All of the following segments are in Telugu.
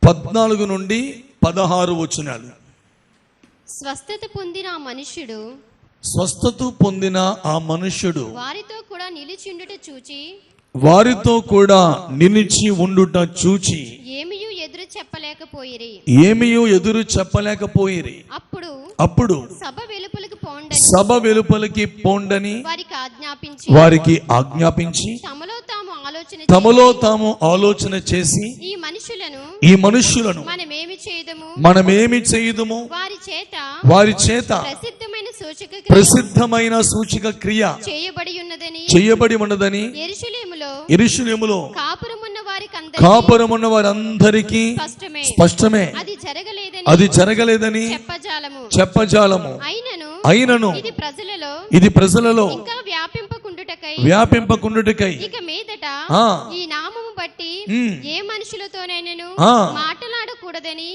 14 నుండి 16 వచనాలు. స్వస్థత పొందిన ఆ మనుష్యుడు వారితో కూడా నిలిచి ఉండుట చూచి ఏమియు ఎదురు చెప్పలేకపోయిరి. అప్పుడు సభ వెలుపలికి పోండని వారికి ఆజ్ఞాపించి తమలో తాము ఆలోచన చేసి ఈ మనుష్యులను మనమేమి చేయుదుము, వారి చేత ప్రసిద్ధమైన సూచక క్రియ చేయబడి ఉన్నదని యెరూషలేములో కాపురమున్న వారందరికీ స్పష్టమే. అది జరగలేదని చెప్పజాలము. అయినను ఇది ప్రజలలో వ్యాపింపకుండుటకై ఈ నామము బట్టి ఏ మనుషులతోనైనను మాట్లాడకూడదని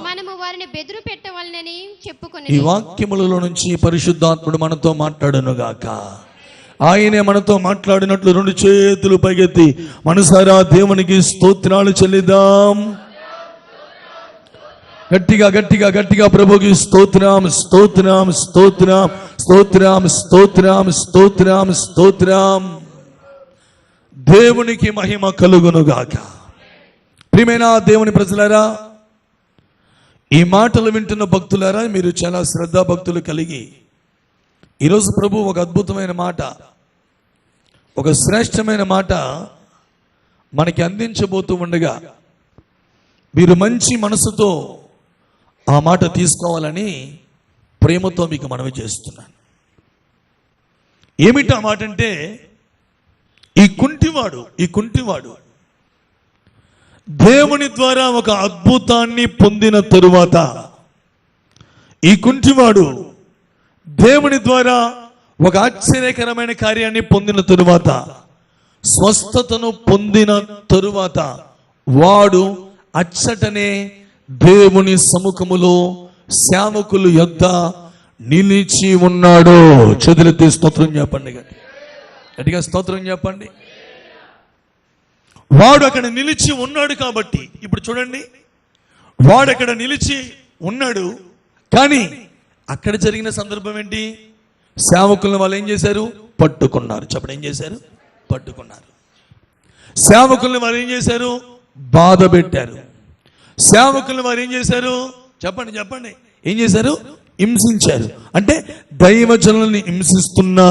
మనము వారిని బెదురు పెట్టవలనని చెప్పుకొని. ఈ వాక్యములలో నుంచి పరిశుద్ధాత్ముడు మనతో మాట్లాడును గాక. ఆయనే మనతో మాట్లాడినట్లు 2 చేతులు పైకెత్తి మనసారా దేవునికి స్తోత్రాలు చెల్లిద్దాం. గట్టిగా గట్టిగా గట్టిగా ప్రభుకి స్తోత్రం స్తోత్రం స్తోత్రం స్తోత్రం స్తోత్రం స్తోత్రం స్తోత్రం. దేవునికి మహిమ కలుగునుగాక. ప్రియమైన దేవుని ప్రజలారా, ఈ మాటలు వింటున్న భక్తులారా, మీరు చాలా శ్రద్ధా భక్తులు కలిగి ఈరోజు ప్రభు ఒక అద్భుతమైన మాట, ఒక శ్రేష్టమైన మాట మనకి అందించబోతూ ఉండగా మీరు మంచి మనసుతో ఆ మాట తీసుకోవాలని ప్రేమతో మీకు మనవి చేస్తున్నాను. ఏమిటి ఆ మాట అంటే, ఈ కుంటివాడు దేవుని ద్వారా ఒక అద్భుతాన్ని పొందిన తరువాత, ఈ కుంటివాడు దేవుని ద్వారా ఒక ఆశ్చర్యకరమైన కార్యాన్ని పొందిన తరువాత, స్వస్థతను పొందిన తరువాత వాడు అచ్చటనే దేవుని సముఖములో సేవకులు యొద్ద నిలిచి ఉన్నాడు. చేతులెత్తి స్తోత్రం చెప్పండి, గట్టిగా స్తోత్రం చెప్పండి. వాడు అక్కడ నిలిచి ఉన్నాడు కాబట్టి, ఇప్పుడు చూడండి, వాడు అక్కడ నిలిచి ఉన్నాడు. కానీ అక్కడ జరిగిన సందర్భం ఏంటి? సేవకులను వాళ్ళు ఏం చేశారు? పట్టుకున్నారు. చెప్పండి, ఏం చేశారు? పట్టుకున్నారు. సేవకులను వారు ఏం చేశారు? బాధ పెట్టారు. సేవకులను వారు ఏం చేశారు? చెప్పండి చెప్పండి, ఏం చేశారు? హింసించారు. అంటే దైవజనుల్ని హింసిస్తున్నా,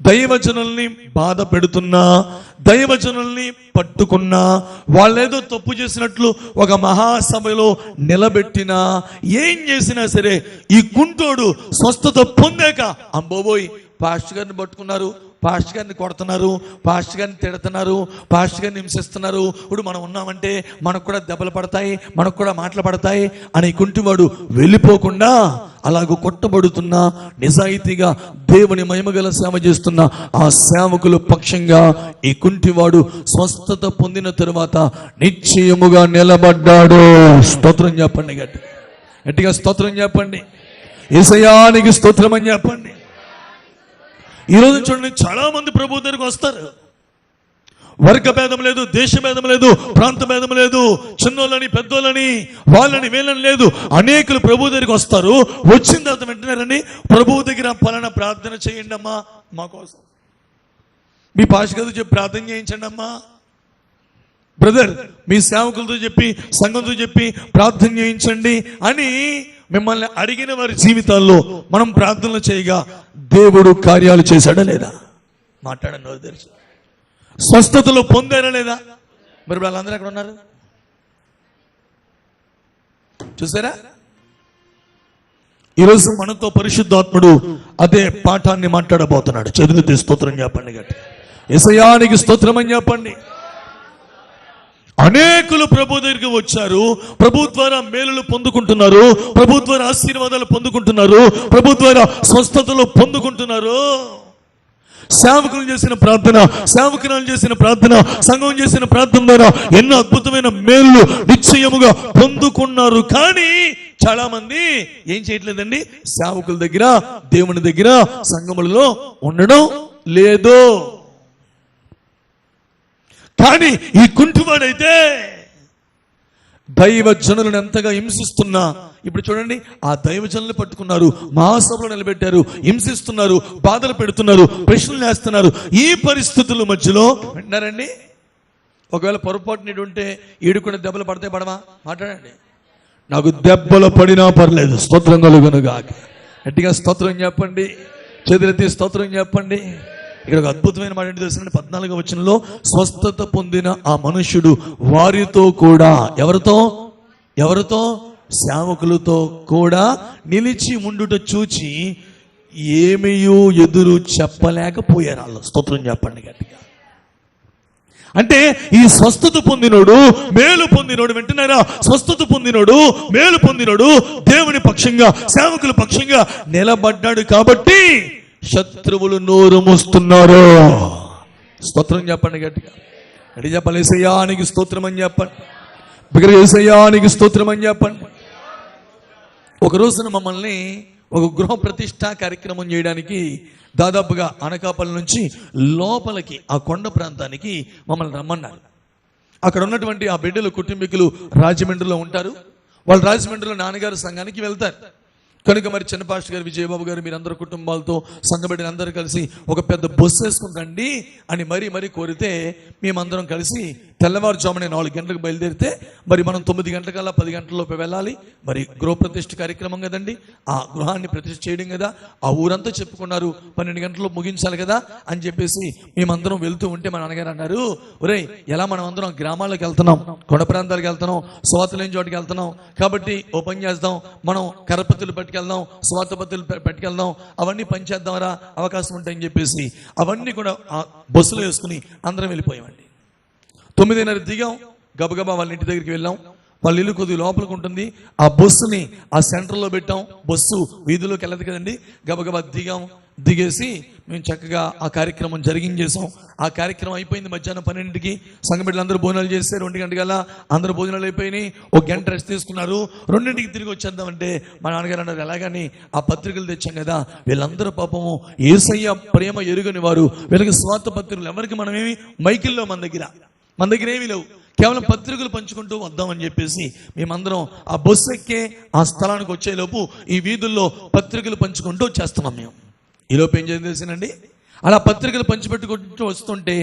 దైవజనుల్ని బాధ పెడుతున్నా, దైవజనుల్ని పట్టుకున్నా, వాళ్ళేదో తప్పు చేసినట్లు ఒక మహాసభలో నిలబెట్టినా, ఏం చేసినా సరే ఈ కుంటోడు స్వస్థత పొందాక అంబోబోయ్ పాస్టర్ గారిని పట్టుకున్నారు, పాస్టర్ గారిని కొడుతున్నారు, పాస్టర్ గారిని తిడుతున్నారు, పాస్టర్ గారిని హింసిస్తున్నారు, ఇప్పుడు మనం ఉన్నామంటే మనకు కూడా దెబ్బలు పడతాయి, మనకు కూడా మాటలు పడతాయి అని కుంటివాడు వెళ్ళిపోకుండా అలాగూ కొట్టబడుతున్నా, నిజాయితీగా దేవుని మహిమగల సేవ చేస్తున్న ఆ సేవకులు పక్షంగా ఈ కుంటివాడు స్వస్థత పొందిన తరువాత నిశ్చయముగా నిలబడ్డాడు. స్తోత్రం చెప్పండి, గట్టిగా స్తోత్రం చెప్పండి. యేసయ్యానికి స్తోత్రం అని చెప్పండి. ఈరోజు చూడండి, చాలా మంది ప్రభు దగ్గరికి వస్తారు. వర్గ భేదం లేదు, దేశ భేదం లేదు, ప్రాంత భేదం లేదు, చిన్నోళ్ళని పెద్దోళ్ళని వాళ్ళని వీళ్ళని లేదు. అనేకులు ప్రభు దగ్గరికి వస్తారు. వచ్చిన తర్వాత వింటున్నారని ప్రభువు దగ్గర పలానా ప్రార్థన చేయండి అమ్మా మా కోసం, మీ పాస్టర్ చెప్పి ప్రార్థన చేయించండి అమ్మా, బ్రదర్ మీ సేవకులతో చెప్పి సంఘంతో చెప్పి ప్రార్థన చేయించండి అని మిమ్మల్ని అడిగిన వారి జీవితాల్లో మనం ప్రార్థనలు చేయగా దేవుడు కార్యాలు చేశాడా లేదా? మాట్లాడండి, తెలుసు. స్వస్థతలో పొందారా లేదా? మరి వాళ్ళందరూ ఎక్కడ ఉన్నారు చూసారా? ఈరోజు మనతో పరిశుద్ధాత్ముడు అదే పాఠాన్ని మాట్లాడబోతున్నాడు. చదువుతే స్తోత్రం చెప్పండి, గట్టి యేసయ్యానికి స్తోత్రం అని చెప్పండి. అనేకులు ప్రభు దగ్గరికి వచ్చారు, ప్రభు ద్వారా మేలులు పొందుకుంటున్నారు, ప్రభు ద్వారా ఆశీర్వాదాలు పొందుకుంటున్నారు, ప్రభు ద్వారా స్వస్థతలు పొందుకుంటున్నారు. సేవకులు చేసిన ప్రార్థన, సేవకురాలు చేసిన ప్రార్థన, సంఘం చేసిన ప్రార్థన ద్వారా ఎన్నో అద్భుతమైన మేలు నిశ్చయముగా పొందుకున్నారు. కానీ చాలా మంది ఏం చేయట్లేదండి? సేవకుల దగ్గర, దేవుని దగ్గర, సంఘములలో ఉండడం లేదు. కానీ ఈ కుంటివాడైతే దైవజనులను ఎంతగా హింసిస్తున్నా, ఇప్పుడు చూడండి, ఆ దైవజనులు పట్టుకున్నారు, మహాసభలో నిలబెట్టారు, హింసిస్తున్నారు, బాధలు పెడుతున్నారు, ప్రశ్నలు వేస్తున్నారు. ఈ పరిస్థితుల మధ్యలో వింటారండి, ఒకవేళ పొరపాటు నీడు ఉంటే ఈడుకునే దెబ్బలు పడితే పడవా? మాట్లాడండి. నాకు దెబ్బలు పడినా పర్లేదు, స్తోత్రం కలుగునుగాక. గట్టిగా స్తోత్రం చెప్పండి, చేతులెత్తి స్తోత్రం చెప్పండి. ఇక్కడ ఒక అద్భుతమైన మాట ఏంటి తెలుసండి? 14వ వచనంలో స్వస్థత పొందిన ఆ మనుష్యుడు వారితో కూడా, ఎవరితో సేవకులతో కూడా నిలిచి ఉండుట చూచి ఏమీయూ ఎదురు చెప్పలేకపోయారు వాళ్ళు. స్తోత్రం చెప్పండి గట్టిగా. అంటే ఈ స్వస్థత పొందినోడు, మేలు పొందినోడు, వింటున్నారా? స్వస్థత పొందినోడు, మేలు పొందినోడు దేవుని పక్షంగా, సేవకుల పక్షంగా నిలబడ్డాడు కాబట్టి శత్రువులు నోరు మూస్తున్నారు. స్తోత్రం చెప్పండి గట్టిగా. గట్టి చెప్పాలి. యేసయ్యానికి స్తోత్రం అని చెప్పండి. బిగ్గరగా యేసయ్యానికి స్తోత్రం అని చెప్పండి. ఒక రోజున మమ్మల్ని ఒక గృహ ప్రతిష్ఠ కార్యక్రమం చేయడానికి దాదాపుగా అనకాపల్లి నుంచి లోపలికి ఆ కొండ ప్రాంతానికి మమ్మల్ని రమ్మన్నారు. అక్కడ ఉన్నటువంటి ఆ బిడ్డలు కుటుంబీకులు రాజమండ్రిలో ఉంటారు. వాళ్ళు రాజమండ్రిలో నాన్నగారు సంఘానికి వెళ్తారు కనుక మరి చిన్న పాస్టర్ గారు, విజయబాబు గారు, మీరందరూ కుటుంబాలతో సంఘబిడ్డలు అందరూ కలిసి ఒక పెద్ద బస్సు వేసుకుని రండి అని మరీ కోరితే మేమందరం కలిసి తెల్లవారుజామున 4 గంటలకు బయలుదేరితే మరి మనం 9 గంటలకల్లా 10 గంటలలోపు వెళ్ళాలి. మరి గృహప్రతిష్ఠ కార్యక్రమం కదండి, ఆ గృహాన్ని ప్రతిష్ఠ చేయడం కదా, ఆ ఊరంతా చెప్పుకున్నారు 12 గంటల్లో ముగించాలి కదా అని చెప్పేసి మేమందరం వెళ్తూ ఉంటే మా నాన్నగారు అన్నారు, ఒరేయ్ ఎలా మనం అందరం గ్రామాలకు వెళ్తున్నాం, కొండ ప్రాంతాలకు వెళ్తున్నాం, స్వాత లేని చోటుకి వెళ్తున్నాం కాబట్టి ఓ పని చేద్దాం, మనం కరపత్తులు పట్టుకెళ్దాం, స్వాత పత్తులు పట్టుకెళ్దాం, అవన్నీ పని చేద్దాంరా, అవకాశం ఉంటాయని చెప్పేసి అవన్నీ కూడా ఆ బస్సులో వేసుకుని అందరం వెళ్ళిపోయామండి. 9:30 దిగాం, గబగబా వాళ్ళ ఇంటి దగ్గరికి వెళ్ళాం. వాళ్ళ ఇల్లు కొద్దిగా లోపలికి ఉంటుంది. ఆ బస్సుని ఆ సెంటర్లో పెట్టాం. బస్సు వీధిలోకి వెళ్ళదు కదండి. గబగబా దిగేసి మేము చక్కగా ఆ కార్యక్రమం జరిగించేసాం. ఆ కార్యక్రమం అయిపోయింది. మధ్యాహ్నం 12కి సంఘ బిడ్డలు అందరూ భోజనాలు చేస్తే 2 గంటలకల్లా అందరూ భోజనాలు అయిపోయినాయి. 1 గంట రెస్ట్ తీసుకున్నారు. 2ంటికి తిరిగి వచ్చేద్దామంటే మా నాన్నగారు అన్నారు, ఎలాగని ఆ పత్రికలు తెచ్చాం కదా, వీళ్ళందరూ పాపము యేసయ్య ప్రేమ ఎరుగని వారు, వీళ్ళకి స్వార్థ పత్రికలు ఎవరికి మనమేమి మైకిల్లో మన దగ్గర ఏమీ లేవు, కేవలం పత్రికలు పంచుకుంటూ వద్దామని చెప్పేసి మేమందరం ఆ బస్సు ఎక్కే ఆ స్థలానికి వచ్చేలోపు ఈ వీధుల్లో పత్రికలు పంచుకుంటూ వచ్చేస్తున్నాం. మేము ఈలోపు ఏం చేయాలి తెలిసినండి, అలా పత్రికలు పంచిపెట్టుకుంటూ వస్తుంటే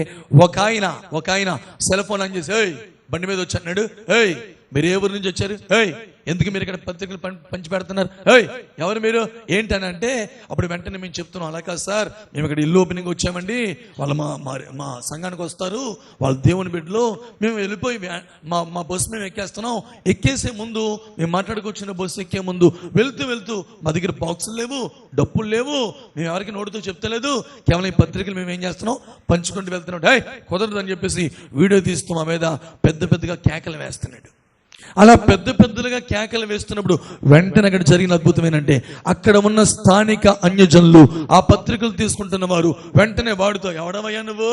ఒక ఆయన సెల్ ఫోన్ ఆన్ చేసి, ఏయ్ బండి మీద వచ్చి అన్నాడు, ఏయ్ మీరు ఏ ఊరు నుంచి వచ్చారు, ఏయ్ ఎందుకు మీరు ఇక్కడ పత్రికలు పంచి పెడుతున్నారు, ఏయ్ ఎవరు మీరు ఏంటని అంటే అప్పుడు వెంటనే మేము చెప్తున్నాం, అలా కాదు సార్, మేము ఇక్కడ ఇల్లు ఓపెనింగ్ వచ్చామండి, వాళ్ళు మా సంఘానికి వస్తారు, వాళ్ళ దేవుని బిడ్డలు, మేము వెళ్ళిపోయి మా బస్సు మేము ఎక్కేస్తున్నాం, ఎక్కేసే ముందు మేము మాట్లాడుకొచ్చిన బస్సు ఎక్కే ముందు వెళ్తూ మా దగ్గర బాక్సులు లేవు, డప్పులు లేవు, మేము ఎవరికి నోటితో చెప్తలేదు, కేవలం ఈ పత్రికలు మేము ఏం చేస్తున్నాం పంచుకుంటూ వెళ్తున్నాం, కుదరదు అని చెప్పేసి వీడియో తీస్తూ మా మీద పెద్దగా కేకలు వేస్తున్నాడు. అలా పెద్దలుగా కేకలు వేస్తున్నప్పుడు వెంటనే అక్కడ జరిగిన అద్భుతమేనంటే అక్కడ ఉన్న స్థానిక అన్యజనులు ఆ పత్రికలు తీసుకుంటున్న వారు వెంటనే వాడుతో, ఎవడవయ్యా నువ్వు,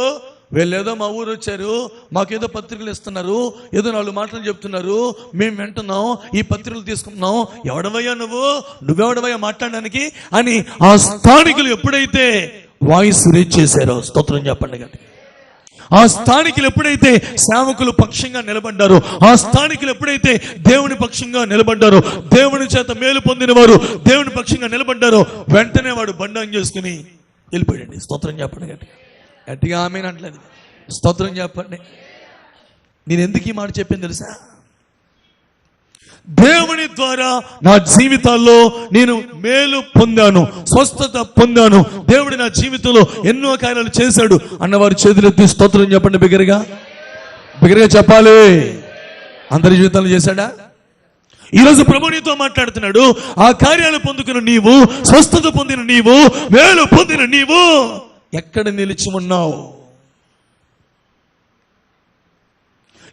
వీళ్ళేదో మా ఊరు వచ్చారు, మాకేదో పత్రికలు ఇస్తున్నారు, ఏదో 4 మాటలు చెప్తున్నారు, మేము వింటున్నాం, ఈ పత్రికలు తీసుకుంటున్నాం, ఎవడవయ్యా నువ్వెవడవయ్యా మాట్లాడడానికి అని ఆ స్థానికులు ఎప్పుడైతే వాయిస్ రేజ్ చేశారో, స్తోత్రం చెప్పండి కదా, ఆ స్థానికులు ఎప్పుడైతే సేవకులు పక్షంగా నిలబడ్డారో, ఆ స్థానికులు ఎప్పుడైతే దేవుని పక్షంగా నిలబడ్డారో, దేవుని చేత మేలు పొందిన వారు దేవుని పక్షంగా నిలబడ్డారో, వెంటనే వాడు బండాం చేసుకుని వెళ్ళిపోయాడండి. స్తోత్రం చెప్పండి గట్టిగా ఆమేన్ అంటలేదు, స్తోత్రం చెప్పండి. నేను ఎందుకు ఈ మాట చెప్పాను తెలుసా, దేవుని ద్వారా నా జీవితాల్లో నేను మేలు పొందాను, స్వస్థత పొందాను, దేవుడి నా జీవితంలో ఎన్నో కార్యాలు చేశాడు అన్నవారు చేతులెత్తి స్తోత్రం చెప్పండి. బిగ్గరగా చెప్పాలి. అందరి జీవితాలు చేశాడా? ఈరోజు ప్రభు నీతో మాట్లాడుతున్నాడు. ఆ కార్యాలు పొందుకున్న నీవు, స్వస్థత పొందిన నీవు, మేలు పొందిన నీవు ఎక్కడ నిలిచి ఉన్నావు?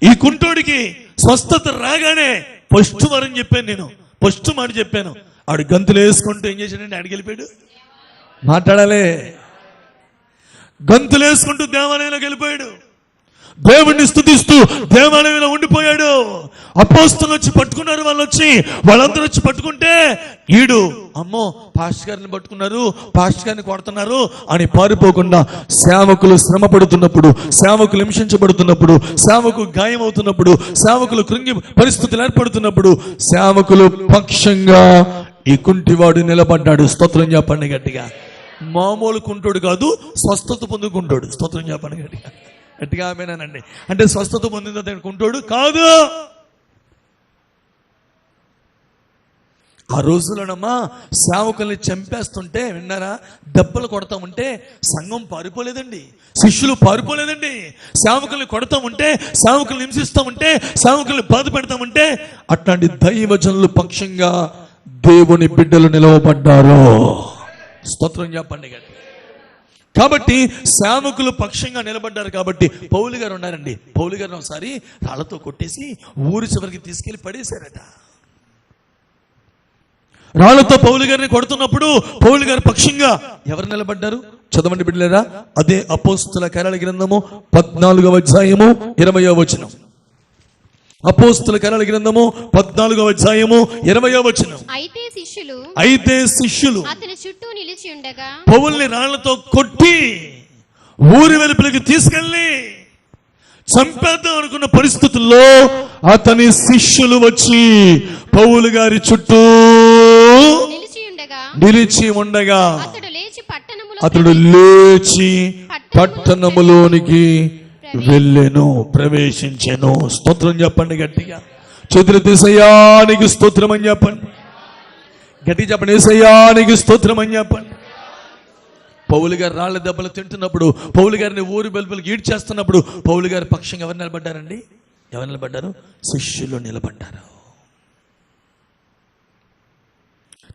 ఈ కుంటోడికి స్వస్థత రాగానే ఫస్ట్ వారం చెప్పాను, నేను ఫస్ట్ మాట చెప్పాను, ఆడు గంతులు వేసుకుంటూ ఏం చేశాడంటే ఆడికి వెళ్ళిపోయాడు. మాట్లాడాలి. గంతులు వేసుకుంటూ దేవాలయంలోకి వెళ్ళిపోయాడు, దేవుణ్ణి స్తుతిస్తూ దేవాలయంలో ఉండిపోయాడు. అపోస్తలులు వచ్చి పట్టుకున్నారు. వాళ్ళందరూ వచ్చి పట్టుకుంటే ఈడు అమ్మో పాస్టర్ గారిని పట్టుకున్నారు, పాస్టర్ గారిని కొడుతున్నారు అని పారిపోకుండా సేవకులు శ్రమ పడుతున్నప్పుడు, సేవకులు హింసించబడుతున్నప్పుడు, సేవకు గాయం అవుతున్నప్పుడు, సేవకులు కృంగి పరిస్థితులు ఏర్పడుతున్నప్పుడు సేవకులు పక్షంగా ఈ కుంటివాడు నిలబడ్డాడు. స్తోత్రం చెప్పండి గట్టిగా. మామూలు కుంటోడు కాదు, స్వస్థత పొందుకుంటాడు. స్తోత్రం చెప్పండి గట్టిగా. గట్టిగా ఆమేనండి. అంటే స్వస్థత పొందిన కుంటోడు కాదు. ఆ రోజులోనమ్మా సేవకుల్ని చంపేస్తుంటే విన్నారా, దెబ్బలు కొడతా ఉంటే సంఘం పారిపోలేదండి, శిష్యులు పారిపోలేదండి. సేవకుల్ని కొడతా ఉంటే, సేవకుల్ని హింసిస్తూ ఉంటే, సేవకుల్ని బాధ పెడతా ఉంటే అట్లాంటి దైవజనులు పక్షంగా దేవుని బిడ్డలు నిలవబడ్డారు. స్తోత్రం చెప్పండి గట్టి. కాబట్టి సేవకులు పక్షంగా నిలబడ్డారు. కాబట్టి పౌలు గారు ఉన్నారండి. పౌలు గారిని ఒకసారి రాళ్లతో కొట్టేసి ఊరి చివరికి తీసుకెళ్లి పడేశారట. రాళ్లతో పౌలు గారిని కొడుతున్నప్పుడు పౌలు గారి పక్షంగా ఎవరు నిలబడ్డారు? చదవండి బిడ్డలారా. అదే అపోస్తల కార్యాల గ్రంథము 14వ అధ్యాయము 20వ వచనం. అపోస్తల కార్యాల గ్రంథము 14వ అధ్యాయము 20వ వచనం. అయితే శిష్యులు అతని చుట్టూ నిలిచి ఉండగా పౌలుని రాళ్లతో కొట్టి ఊరి వెలుపలికి తీసుకెళ్లి చంపేద్దాం అనుకున్న పరిస్థితుల్లో అతని శిష్యులు వచ్చి పౌలు గారి చుట్టూ నిలిచి ఉండగా అతడు లేచి పట్టణములోనికి వెళ్ళెను, ప్రవేశించెను. స్తోత్రం చెప్పండి గట్టిగా. చేతులు తీసయ్యానికి స్తోత్రం అని చెప్పండి. గట్టిగా చెప్పండి. ఏసయ్యానికి స్తోత్రం అని చెప్పండి. పౌలు గారు రాళ్ల దెబ్బలు తింటున్నప్పుడు, పౌలు గారిని ఊరి వెలుపలికి ఈడ్చేస్తున్నప్పుడు పౌలు గారి పక్షంగా ఎవరు నిలబడ్డారండి? ఎవరు నిలబడ్డారు? శిష్యులు నిలబడ్డారు.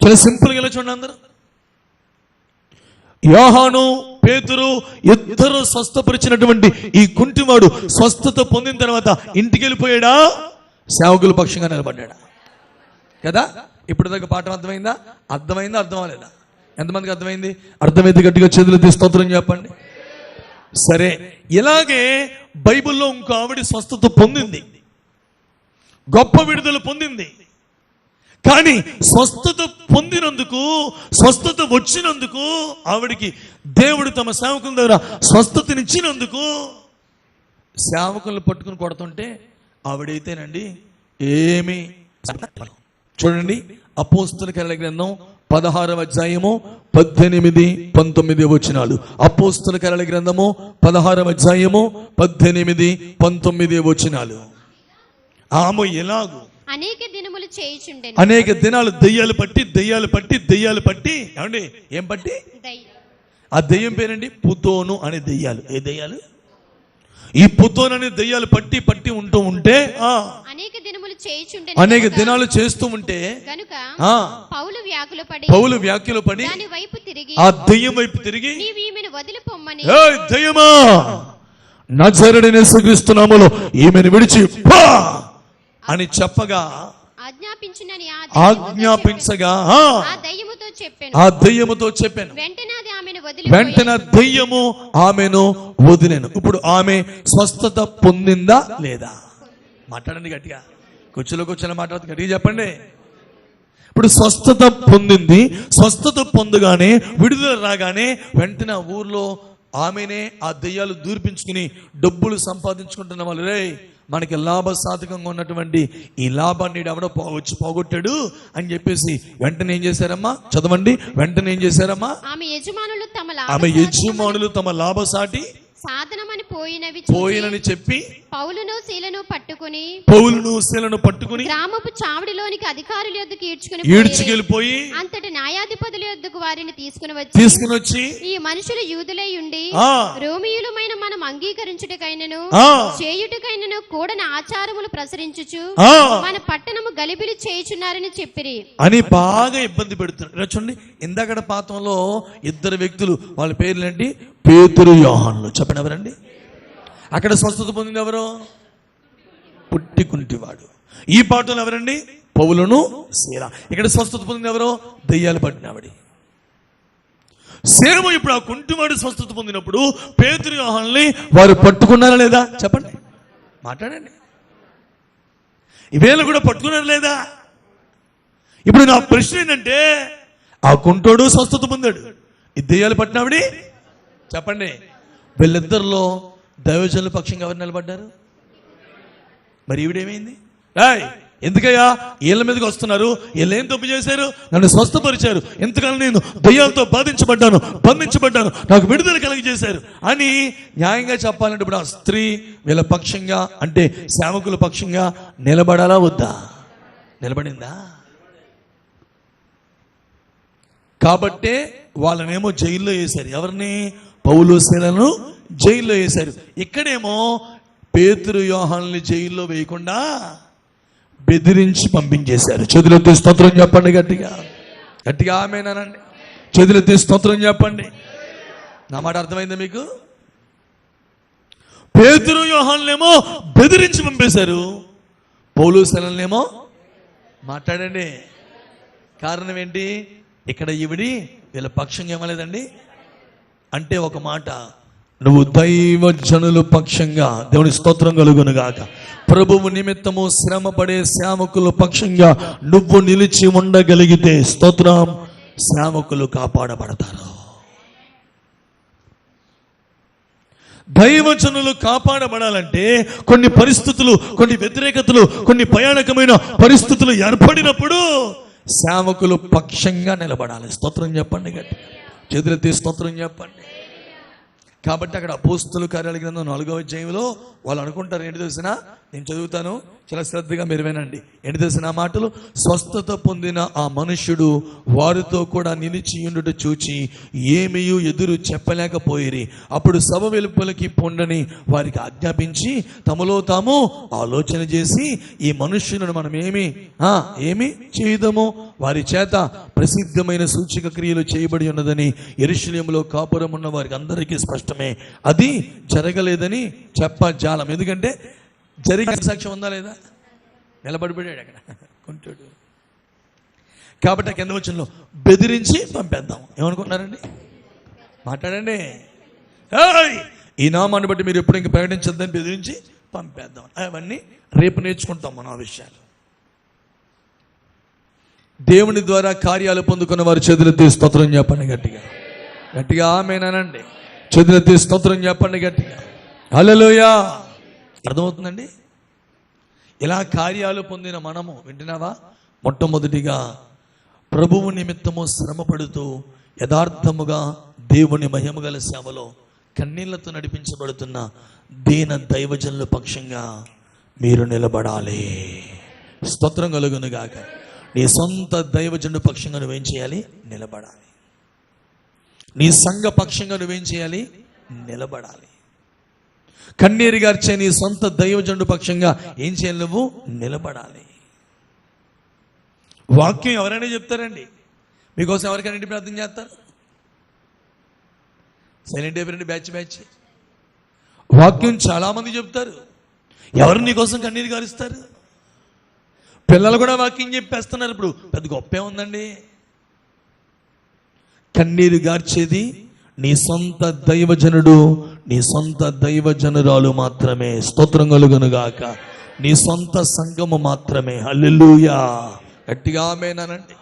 చాలా సింపుల్గా ఇలా చూడండి. అందరూ యోహాను, పేతురు ఇద్దరు స్వస్థపరిచినటువంటి ఈ కుంటివాడు స్వస్థత పొందిన తర్వాత ఇంటికి వెళ్ళిపోయాడా? సేవకుల పక్షంగా నిలబడ్డాడా? కదా. ఇప్పుడు దాకా పాఠం అర్థమైందా? అర్థమైందా? అర్థం అవ్వలేదా? ఎంతమందికి అర్థమైంది? అర్థమైంది గట్టిగా చేతులు తీసి స్తోత్రం చెప్పండి. సరే, ఇలాగే బైబిల్లో ఇంకో ఆవిడ స్వస్థత పొందింది, గొప్ప విడుదల పొందింది. కానీ స్వస్థత పొందినందుకు, స్వస్థత వచ్చినందుకు, ఆవిడికి దేవుడు తమ సేవకుల ద్వారా స్వస్థతనిచ్చినందుకు సేవకులను పట్టుకుని కొడుతుంటే ఆవిడైతేనండి ఏమి. చూడండి, అపోస్తల కార్యాల గ్రంథం 16వ అధ్యాయము 18, 19 వచనాలు. అపోస్తల కార్యాల గ్రంథము 16వ అధ్యాయము 18, 19 వచనాలు. ఆమె ఎలాగూ అనేక దినములు చేయుచుండెను. అనేక దినాలు దెయ్యాలు పట్టి ఏమండి, ఏం పట్టి? ఆ దెయ్యం పేరండి పుతోను అనే దెయ్యాలు. ఏ దెయ్యాలు? ఈ పుతోను అనే దెయ్యాలు పట్టి ఉంటూ ఉంటే అనేక దినాలు చేస్తూ ఉంటే పౌలు వ్యాఖ్యలు పడి ఆ దెయ్యం వైపు తిరిగి, దెయ్యమా, నజరేయుడైన యేసుక్రీస్తు నామములో ఈమెను విడిచి పో అని చెప్పగా, ఆజ్ఞాపించగా ఆ దెయ్యముతో చెప్పాను. వెంటనే దెయ్యము ఆమెను వదిలేను. ఇప్పుడు ఆమె స్వస్థత పొందిందా లేదా? మాట్లాడండి గట్టిగా. కూర్చోలో మాట్లాడుతూ గట్టిగా చెప్పండి. ఇప్పుడు స్వస్థత పొందింది. స్వస్థత పొందగానే, విడుదల రాగానే వెంటనే ఊర్లో ఆమెనే ఆ దెయ్యాలు దూర్పించుకుని డబ్బులు సంపాదించుకుంటున్న వాళ్ళు, రే మనకి లాభసాధకంగా ఉన్నటువంటి ఈ లాభాన్ని ఎవడో వచ్చి పోగొట్టాడు అని చెప్పేసి వెంటనే ఏం చేశారమ్మా? చదవండి. వెంటనే ఏం చేశారమ్మా? ఆమె యజమానులు తమ లాభసాటి సాధనమని పోయినని చెప్పి పౌలును శీలను పట్టుకుని గ్రామపు చావడిలోనికి అధికారుల యొద్దకు ఈడ్చుకెళ్ళిపోయి అంతటి న్యాయాధిపతుల యొద్దకు వారిని తీసుకుని వచ్చి ఈ మనుషులు యూదులై ఉండి రోమియులమైన మనం అంగీకరించుటకైనను చేయుటకైనను కూడని ఆచారములు ప్రసరించుచు మన పట్టణము గలిబిలి చేయుచున్నారని చెప్పిరి అని బాగా ఇబ్బంది పెడుతున్నారు. చూడండి, ఇందాకడ పాతంలో ఇద్దరు వ్యక్తులు, వాళ్ళ పేర్లేంటి? పేతురు, యోహానులు. చెప్పండి, ఎవరండి? అక్కడ స్వస్థత పొందింది ఎవరు? పుట్టికుంటివాడు. ఈ పాటలు ఎవరండి? పౌలును, శీల. ఇక్కడ స్వస్థత పొందింది ఎవరు? దెయ్యాలు పట్టినవాడి. సేమ ఇప్పుడు ఆ కుంటివాడు స్వస్థత పొందినప్పుడు పేతురు, యోహానుల్ని వారు పట్టుకున్నారా లేదా? చెప్పండి, మాట్లాడండి. ఇవేళ కూడా పట్టుకున్నారు లేదా? ఇప్పుడు నా ప్రశ్న ఏంటంటే, ఆ కుంటోడు స్వస్థత పొందాడు, ఈ దెయ్యాలు పట్టినావిడి చెప్పండి, వీళ్ళిద్దరిలో దైవజనుల పక్షంగా ఎవరు నిలబడ్డారు? మరి ఈవిడేమైంది? ఎందుకయ్యా వీళ్ళ మీదకి వస్తున్నారు? వీళ్ళు ఏం తప్పు చేశారు? నన్ను స్వస్థపరిచారు, ఎంతకాలం నేను దయ్యాలతో బంధించబడ్డాను, నాకు విడుదల కలిగజేశారు అని న్యాయంగా చెప్పాలంటే ఇప్పుడు ఆ స్త్రీ వీళ్ళ పక్షంగా అంటే సేవకుల పక్షంగా నిలబడాలా వద్దా? నిలబడిందా? కాబట్టే వాళ్ళనేమో జైల్లో వేశారు. ఎవరిని? పౌలు శీలను జైల్లో వేశారు. ఇక్కడేమో పేతురు యోహానుని జైల్లో వేయకుండా బెదిరించి పంపించేశారు. చేతులెత్తి స్తోత్రం చెప్పండి, గట్టిగా ఆమేనండి. చేతులెత్తి స్తోత్రం చెప్పండి. నా మాట అర్థమైందా మీకు? పేతురు యోహానునేమో బెదిరించి పంపేశారు, పౌలు శీలనేమో మాట్లాడండి. కారణం ఏంటి? ఇక్కడ ఈవిడి వీళ్ళ పక్షంగా ఏమలేదండి అంటే ఒక మాట, నువ్వు దైవజనుల పక్షంగా, దేవుని స్తోత్రం కలుగును గాక, ప్రభువు నిమిత్తము శ్రమ పడే సేవకుల పక్షంగా నువ్వు నిలిచి ఉండగలిగితే స్తోత్రం, సేవకులు కాపాడబడతారు. దైవజనులు కాపాడబడాలంటే కొన్ని పరిస్థితులు, కొన్ని వ్యతిరేకతలు, కొన్ని భయానకమైన పరిస్థితులు ఏర్పడినప్పుడు సేవకులు పక్షంగా నిలబడాలి. స్తోత్రం చెప్పండి, గట్టి చేతులెత్తి స్తోత్రం చెప్పండి. కాబట్టి అక్కడ అపోస్తుల కార్యాల గ్రంథం 4వ అధ్యాయంలో వాళ్ళు అనుకుంటారు ఏంటి తెలిసిన, నేను చదువుతాను చాలా శ్రద్ధగా మీరు వినండి. ఏంటి తెలిసిన మాటలు, స్వస్థత పొందిన ఆ మనుష్యుడు వారితో కూడా నిలిచి ఉండుట చూచి ఏమీయూ ఎదురు చెప్పలేకపోయిరి. అప్పుడు సభ వెలుపలికి పొండని వారికి ఆజ్ఞాపించి తమలో తాము ఆలోచన చేసి ఈ మనుష్యులను మనం ఏమి చేయుదము, వారి చేత ప్రసిద్ధమైన సూచక క్రియలు చేయబడి ఉన్నదని యెరూషలేములో కాపురం ఉన్న వారికి అందరికీ స్పష్టమే. అది జరగలేదని చెప్పజాలం. ఎందుకంటే జరిగిన సాక్ష్యం ఉందా లేదా? నిలబడిపోయాడు అక్కడ కొంటాడు. కాబట్టి ఆ కింద వచనంలో బెదిరించి పంపేద్దాం. ఏమనుకుంటున్నారండి? మాట్లాడండి. ఈ నామాన్ని బట్టి మీరు ఎప్పుడు ఇంక ప్రకటించద్దని బెదిరించి పంపేద్దాం. అవన్నీ రేపు నేర్చుకుంటాం మనం ఆ విషయాలు. దేవుని ద్వారా కార్యాలు పొందుకున్న వారు చేతులెత్తి స్తోత్రం చెప్పండి, గట్టిగా ఆమేనండి. చేతులెత్తి స్తోత్రం చెప్పండి, గట్టిగా హల్లెలూయా. అర్థమవుతుందండి? ఇలా కార్యాలు పొందిన మనము వింటున్నావా? మొట్టమొదటిగా ప్రభువు నిమిత్తము శ్రమ పడుతూ యథార్థముగా దేవుని మహిమగల సేవలో కన్నీళ్లతో నడిపించబడుతున్న దీన దైవజనుల పక్షంగా మీరు నిలబడాలి. స్తోత్రం కలుగును గాక. నీ సొంత దైవజనుల పక్షంగా నువ్వేం చేయాలి? నిలబడాలి. నీ సంఘ పక్షంగా నువ్వేం చేయాలి? నిలబడాలి. కన్నీరు గార్చే నీ సొంత దైవజనుడు పక్షంగా ఏం చేయాలి? నువ్వు నిలబడాలి. వాక్యం ఎవరైనా చెప్తారండి. మీకోసం ఎవరికైనా ప్రార్థన చేస్తారు? సైలెంట్ అయిపోయింది బ్యాచ్. వాక్యం చాలా మంది చెప్తారు. ఎవరు నీకోసం కన్నీరు గారుస్తారు? పిల్లలు కూడా వాక్యం చెప్పేస్తున్నారు. ఇప్పుడు పెద్ద గొప్పే ఉందండి. కన్నీరు గార్చేది నీ సొంత దైవజనుడు, నీ సొంత దైవజనురాలు మాత్రమే. స్తోత్రం కలుగును గాక. నీ సొంత సంఘము మాత్రమే. హల్లెలూయా. గట్టిగా ఆమేనండి.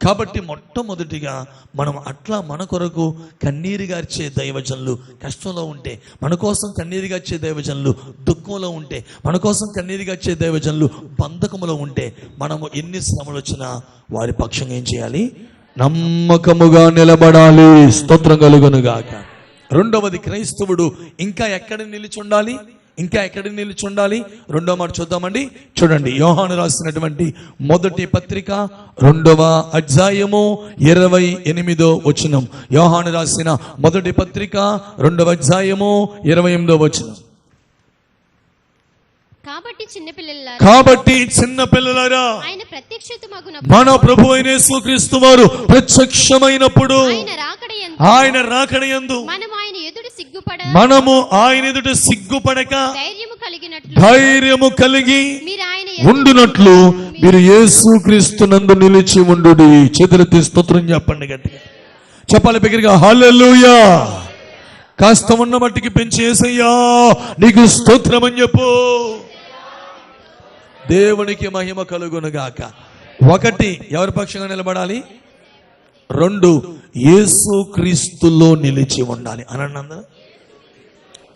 కాబట్టి మొట్టమొదటిగా మనం అట్లా మన కొరకు కన్నీరు గార్చే దైవజనులు కష్టంలో ఉంటే, మన కోసం కన్నీరు గార్చే దైవజనులు దుఃఖంలో ఉంటే, మన కోసం కన్నీరు గార్చే దైవజనులు బంధకములో ఉంటే, మనము ఎన్ని శ్రమలు వచ్చినా వారి పక్షంగా ఏం చేయాలి? నమ్మకముగా నిలబడాలి. స్తోత్రం కలుగును గాక. రెండవది, క్రైస్తవుడు ఇంకా ఎక్కడ నిలిచి ఉండాలి? రెండో మాట చూద్దామండి. చూడండి, యోహాను రాసినటువంటి మొదటి పత్రిక 2వ అధ్యాయము 28వ వచనం. యోహాను రాసిన మొదటి పత్రిక 2వ అధ్యాయము 28వ వచనం. కాబట్టి చిన్న పిల్లలారా, మన ప్రభు అయిన యేసుక్రీస్తు వారు ప్రత్యక్షమైనప్పుడు ఆయన రాకడయందు మనము ఆయన ఎదుట సిగ్గుపడక ధైర్యము కలిగి ఉండునట్లు మీరు యేసుక్రీస్తునందు నిలిచి ఉండుడి. చేతులెత్తి స్తోత్రం చెప్పండి, గట్టిగా చెప్పాలి, బిగ్గరగా హల్లెలూయా. కాస్త ఉన్న మట్టికి పెంచి యేసయ్యా నీకు స్తోత్రం అని చెప్పు. దేవునికి మహిమ కలుగునుగాక. 1 ఎవరి పక్షంగా నిలబడాలి? 2 యేసు క్రీస్తులో నిలిచి ఉండాలి. అనండి అందరూ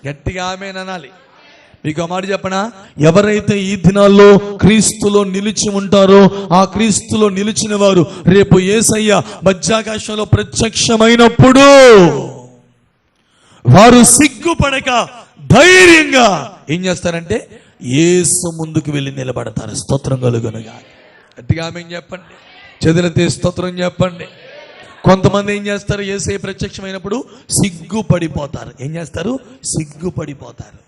గట్టిగా ఆమేన్ అనాలి. మీకు మాట చెప్పనా, ఎవరైతే ఈ దినాల్లో క్రీస్తులో నిలిచి ఉంటారో ఆ క్రీస్తులో నిలిచిన వారు రేపు యేసయ్య మధ్యాకాశంలో ప్రత్యక్షమైనప్పుడు వారు సిగ్గుపడక ధైర్యంగా ఏం చేస్తారంటే యేసు ముందుకు వెళ్ళి నిలబడతారు. స్తోత్రం కలుగునుగా. గట్టిగా ఆమేన్ చెప్పండి. చెదిరితే స్తోత్రం చెప్పండి. కొంతమంది ఏం చేస్తారు, యేసయ్య ప్రత్యక్షమైనప్పుడు సిగ్గుపడిపోతారు. ఏం చేస్తారు? సిగ్గుపడిపోతారు.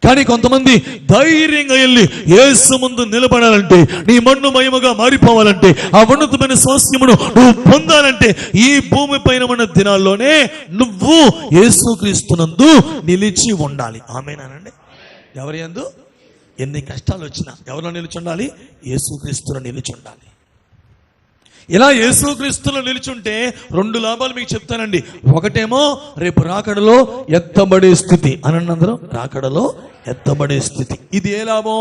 కానీ కొంతమంది ధైర్యంగా వెళ్ళి యేసు ముందు నిలబడాలంటే, నీ మన్ను మహిమగా మారిపోవాలంటే, ఆ ఉన్నతమైన స్వాస్థ్యమును నువ్వు పొందాలంటే ఈ భూమి పైన ఉన్న దినాల్లోనే నువ్వు యేసుక్రీస్తునందు నిలిచి ఉండాలి. ఆమేనానండి. ఎవరి యందు ఎన్ని కష్టాలు వచ్చినా ఎవరిలో నిలిచి ఉండాలి? యేసుక్రీస్తులో నిలిచి ఉండాలి. ఇలా యేసుక్రీస్తులో నిలిచుంటే 2 లాభాలు మీకు చెప్తానండి. ఒకటేమో రేపు రాకడలో ఎత్తబడే స్థితి. అనందరూ రాకడలో ఎత్తబడే స్థితి. ఇది ఏ లాభం?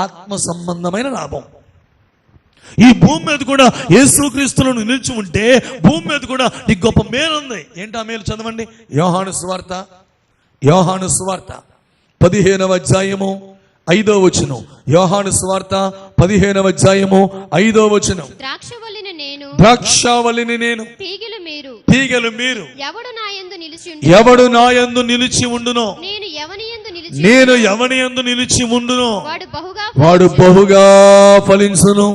ఆత్మ సంబంధమైన లాభం. ఈ భూమి మీద కూడా యేసుక్రీస్తులో నిలిచి ఉంటే భూమి మీద కూడా నీకు గొప్ప మేలు ఉంది. ఏంటి ఆ మేలు? చదవండి. యోహాను సువార్త 15వ అధ్యాయము 5వ వచనం. యోహాను సువార్త 15వ అధ్యాయము 5వ వచనం. ద్రాక్షావళిని నేను, తీగలు మీరు. ఎవడు నా యందు నిలిచి ఉండునో, నేను ఎవని యందు నిలిచి ఉండునో వాడు బహుగా ఫలించును.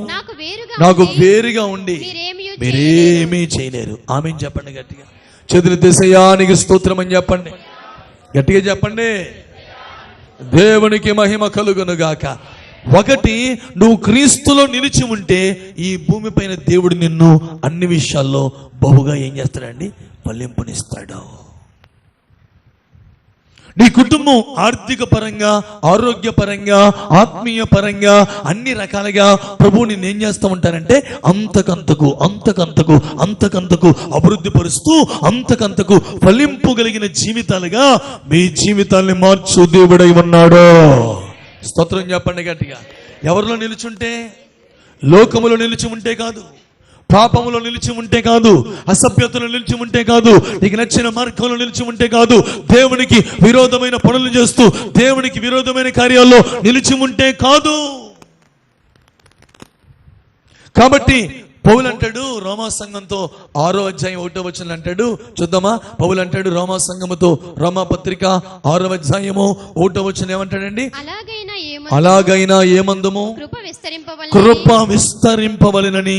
నాకు వేరుగా ఉండి మీరేమీ చేయలేరు. ఆమేన్ చెప్పండి గట్టిగా. చేతులు దేశయానికి స్తోత్రం అని చెప్పండి. గట్టిగా చెప్పండి. దేవునికి మహిమ కలుగునుగాక. 1 నువ్వు క్రీస్తులో నిలిచి ఉంటే ఈ భూమి పైన దేవుడు నిన్ను అన్ని విషయాల్లో బహుగా ఏం చేస్తాడండి? ఫలింపునిస్తాడు. నీ కుటుంబం ఆర్థిక పరంగా, ఆరోగ్య పరంగా, ఆత్మీయ పరంగా అన్ని రకాలుగా ప్రభువు నిన్ను ఏం చేస్తూ ఉంటారంటే అంతకంతకు అభివృద్ధి పరుస్తూ అంతకంతకు ఫలింపు కలిగిన జీవితాలుగా మీ జీవితాల్ని మార్చు దేవుడై ఉన్నాడు. స్తోత్రం చెప్పండి గట్టిగా. ఎవరిలో నిలుచుంటే? లోకములో నిలిచి ఉంటే కాదు, పాపములో నిలిచి ఉంటే కాదు, అసభ్యతలో నిలిచి ఉంటే కాదు, నీకు నచ్చిన మార్గంలో నిలిచి ఉంటే కాదు, దేవునికి విరోధమైన పనులు చేస్తూ దేవునికి విరోధమైన కార్యాల్లో నిలిచి ఉంటే కాదు. కాబట్టి పౌలు అంటాడు రోమా సంఘంతో 6వ అధ్యాయం 1వ వచనం అంటాడు. చూద్దామా? పౌలు అంటాడు రోమా సంఘముతో, రోమా పత్రిక 6వ అధ్యాయము 1వ వచనం ఏమంటాడండి? అలాగైనా ఏమందుము కృప విస్తరింపవలెనని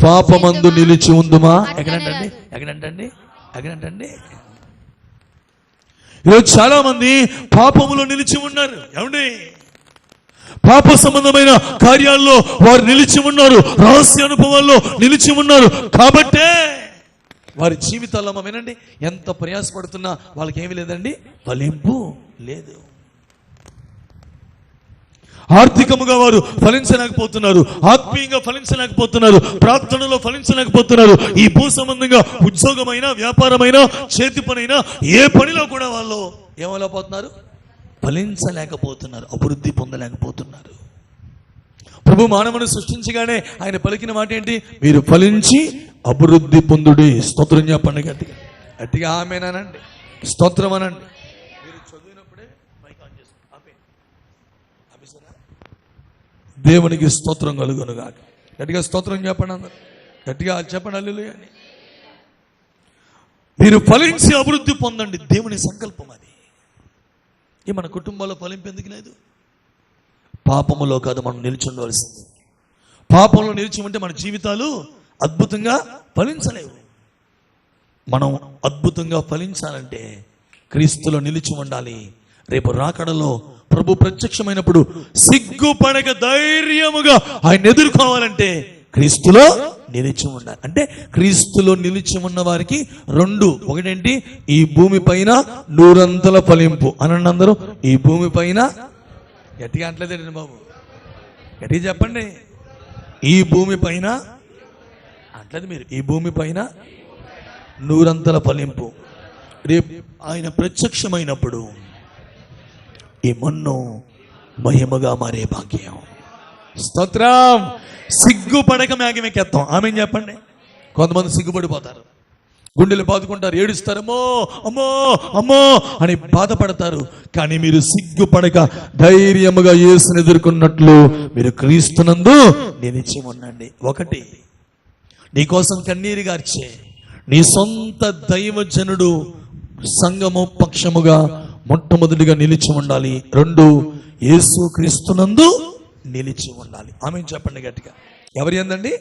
పాపమందు నిలిచి ఉందుమా. ఎక్కడంటండి? ఈరోజు చాలా మంది పాపములో నిలిచి ఉన్నారు. ఏమండి? పాప సంబంధమైన కార్యాల్లో వారు నిలిచి ఉన్నారు, రహస్య అనుభవాల్లో నిలిచి ఉన్నారు. కాబట్టే వారి జీవితాల్లో వినండి, ఎంత ప్రయాసపడుతున్నా వాళ్ళకి ఏమీ లేదండి, ఫలింపు లేదు. ఆర్థికముగా వారు ఫలించలేకపోతున్నారు, ఆత్మీయంగా ఫలించలేకపోతున్నారు, ప్రార్థనలో ఫలించలేకపోతున్నారు. ఈ భూ సంబంధంగా ఉద్యోగమైనా, వ్యాపారమైనా, చేతి పనైనా ఏ పనిలో కూడా వాళ్ళు ఏమలేకపోతున్నారు? ఫలించలేకపోతున్నారు, అభివృద్ధి పొందలేకపోతున్నారు. ప్రభు మానవుని సృష్టించగానే ఆయన పలికిన మాట ఏంటి? మీరు ఫలించి అభివృద్ధి పొందుడి. స్తోత్రం చెప్పండి గట్టిగా. గట్టిగా ఆమేనానండి, స్తోత్రం అనండి. మీరు చదివినప్పుడే మైక్ ఆన్ చేసుకోండి. దేవునికి స్తోత్రం కలుగునుగా. గట్టిగా స్తోత్రం చెప్పండి అందరు. గట్టిగా చెప్పండి హల్లెలూయా. మీరు ఫలించి అభివృద్ధి పొందండి. దేవుని సంకల్పం అది. మన కుటుంబంలో ఫలింపు ఎందుకు లేదు? పాపములో కాదు మనం నిలిచి ఉండవలసింది. పాపంలో నిలిచి ఉంటే మన జీవితాలు అద్భుతంగా ఫలించలేవు. మనం అద్భుతంగా ఫలించాలంటే క్రీస్తులో నిలిచి ఉండాలి. రేపు రాకడలో ప్రభు ప్రత్యక్షమైనప్పుడు సిగ్గుపడక ధైర్యముగా ఆయన ఎదుర్కోవాలంటే క్రీస్తులో నిలిచి ఉండాలి. అంటే క్రీస్తులో నిలిచి ఉన్న వారికి 2, ఒకటేంటి? ఈ భూమి పైన 100 ఫలింపు. అనండి అందరూ, ఈ భూమి పైన. గట్టిగా అంటలేదండి బాబు, గట్టిగా చెప్పండి. ఈ భూమి పైన అంటలేదు మీరు, ఈ భూమి పైన 100 ఫలింపు. రేపు ఆయన ప్రత్యక్షమైనప్పుడు ఈ మన్ను మహిమగా మారే భాగ్యం. స్తోత్రం. సిగ్గుపడక మేఘమెక్కేస్తాం. ఆమేన్ చెప్పండి. కొంతమంది సిగ్గుపడిపోతారు, గుండెలు బాదుకుంటారు, ఏడుస్తారు, అమ్మో అమ్మో అమ్మో అని బాధపడతారు. కానీ మీరు సిగ్గుపడక ధైర్యముగా యేసుని ఎదుర్కొన్నట్లు మీరు క్రీస్తునందు నిలిచి ఉండండి. ఒకటి, నీకోసం కన్నీరు గార్చే నీ సొంత దైవజనుడు సంఘము పక్షముగా మొట్టమొదటిగా నిలిచి ఉండాలి. రెండు, యేసు క్రీస్తునందు నిలిచి ఉండాలి. ఆమేన్ చెప్పండి గట్టిగా. ఎవరి యందండి?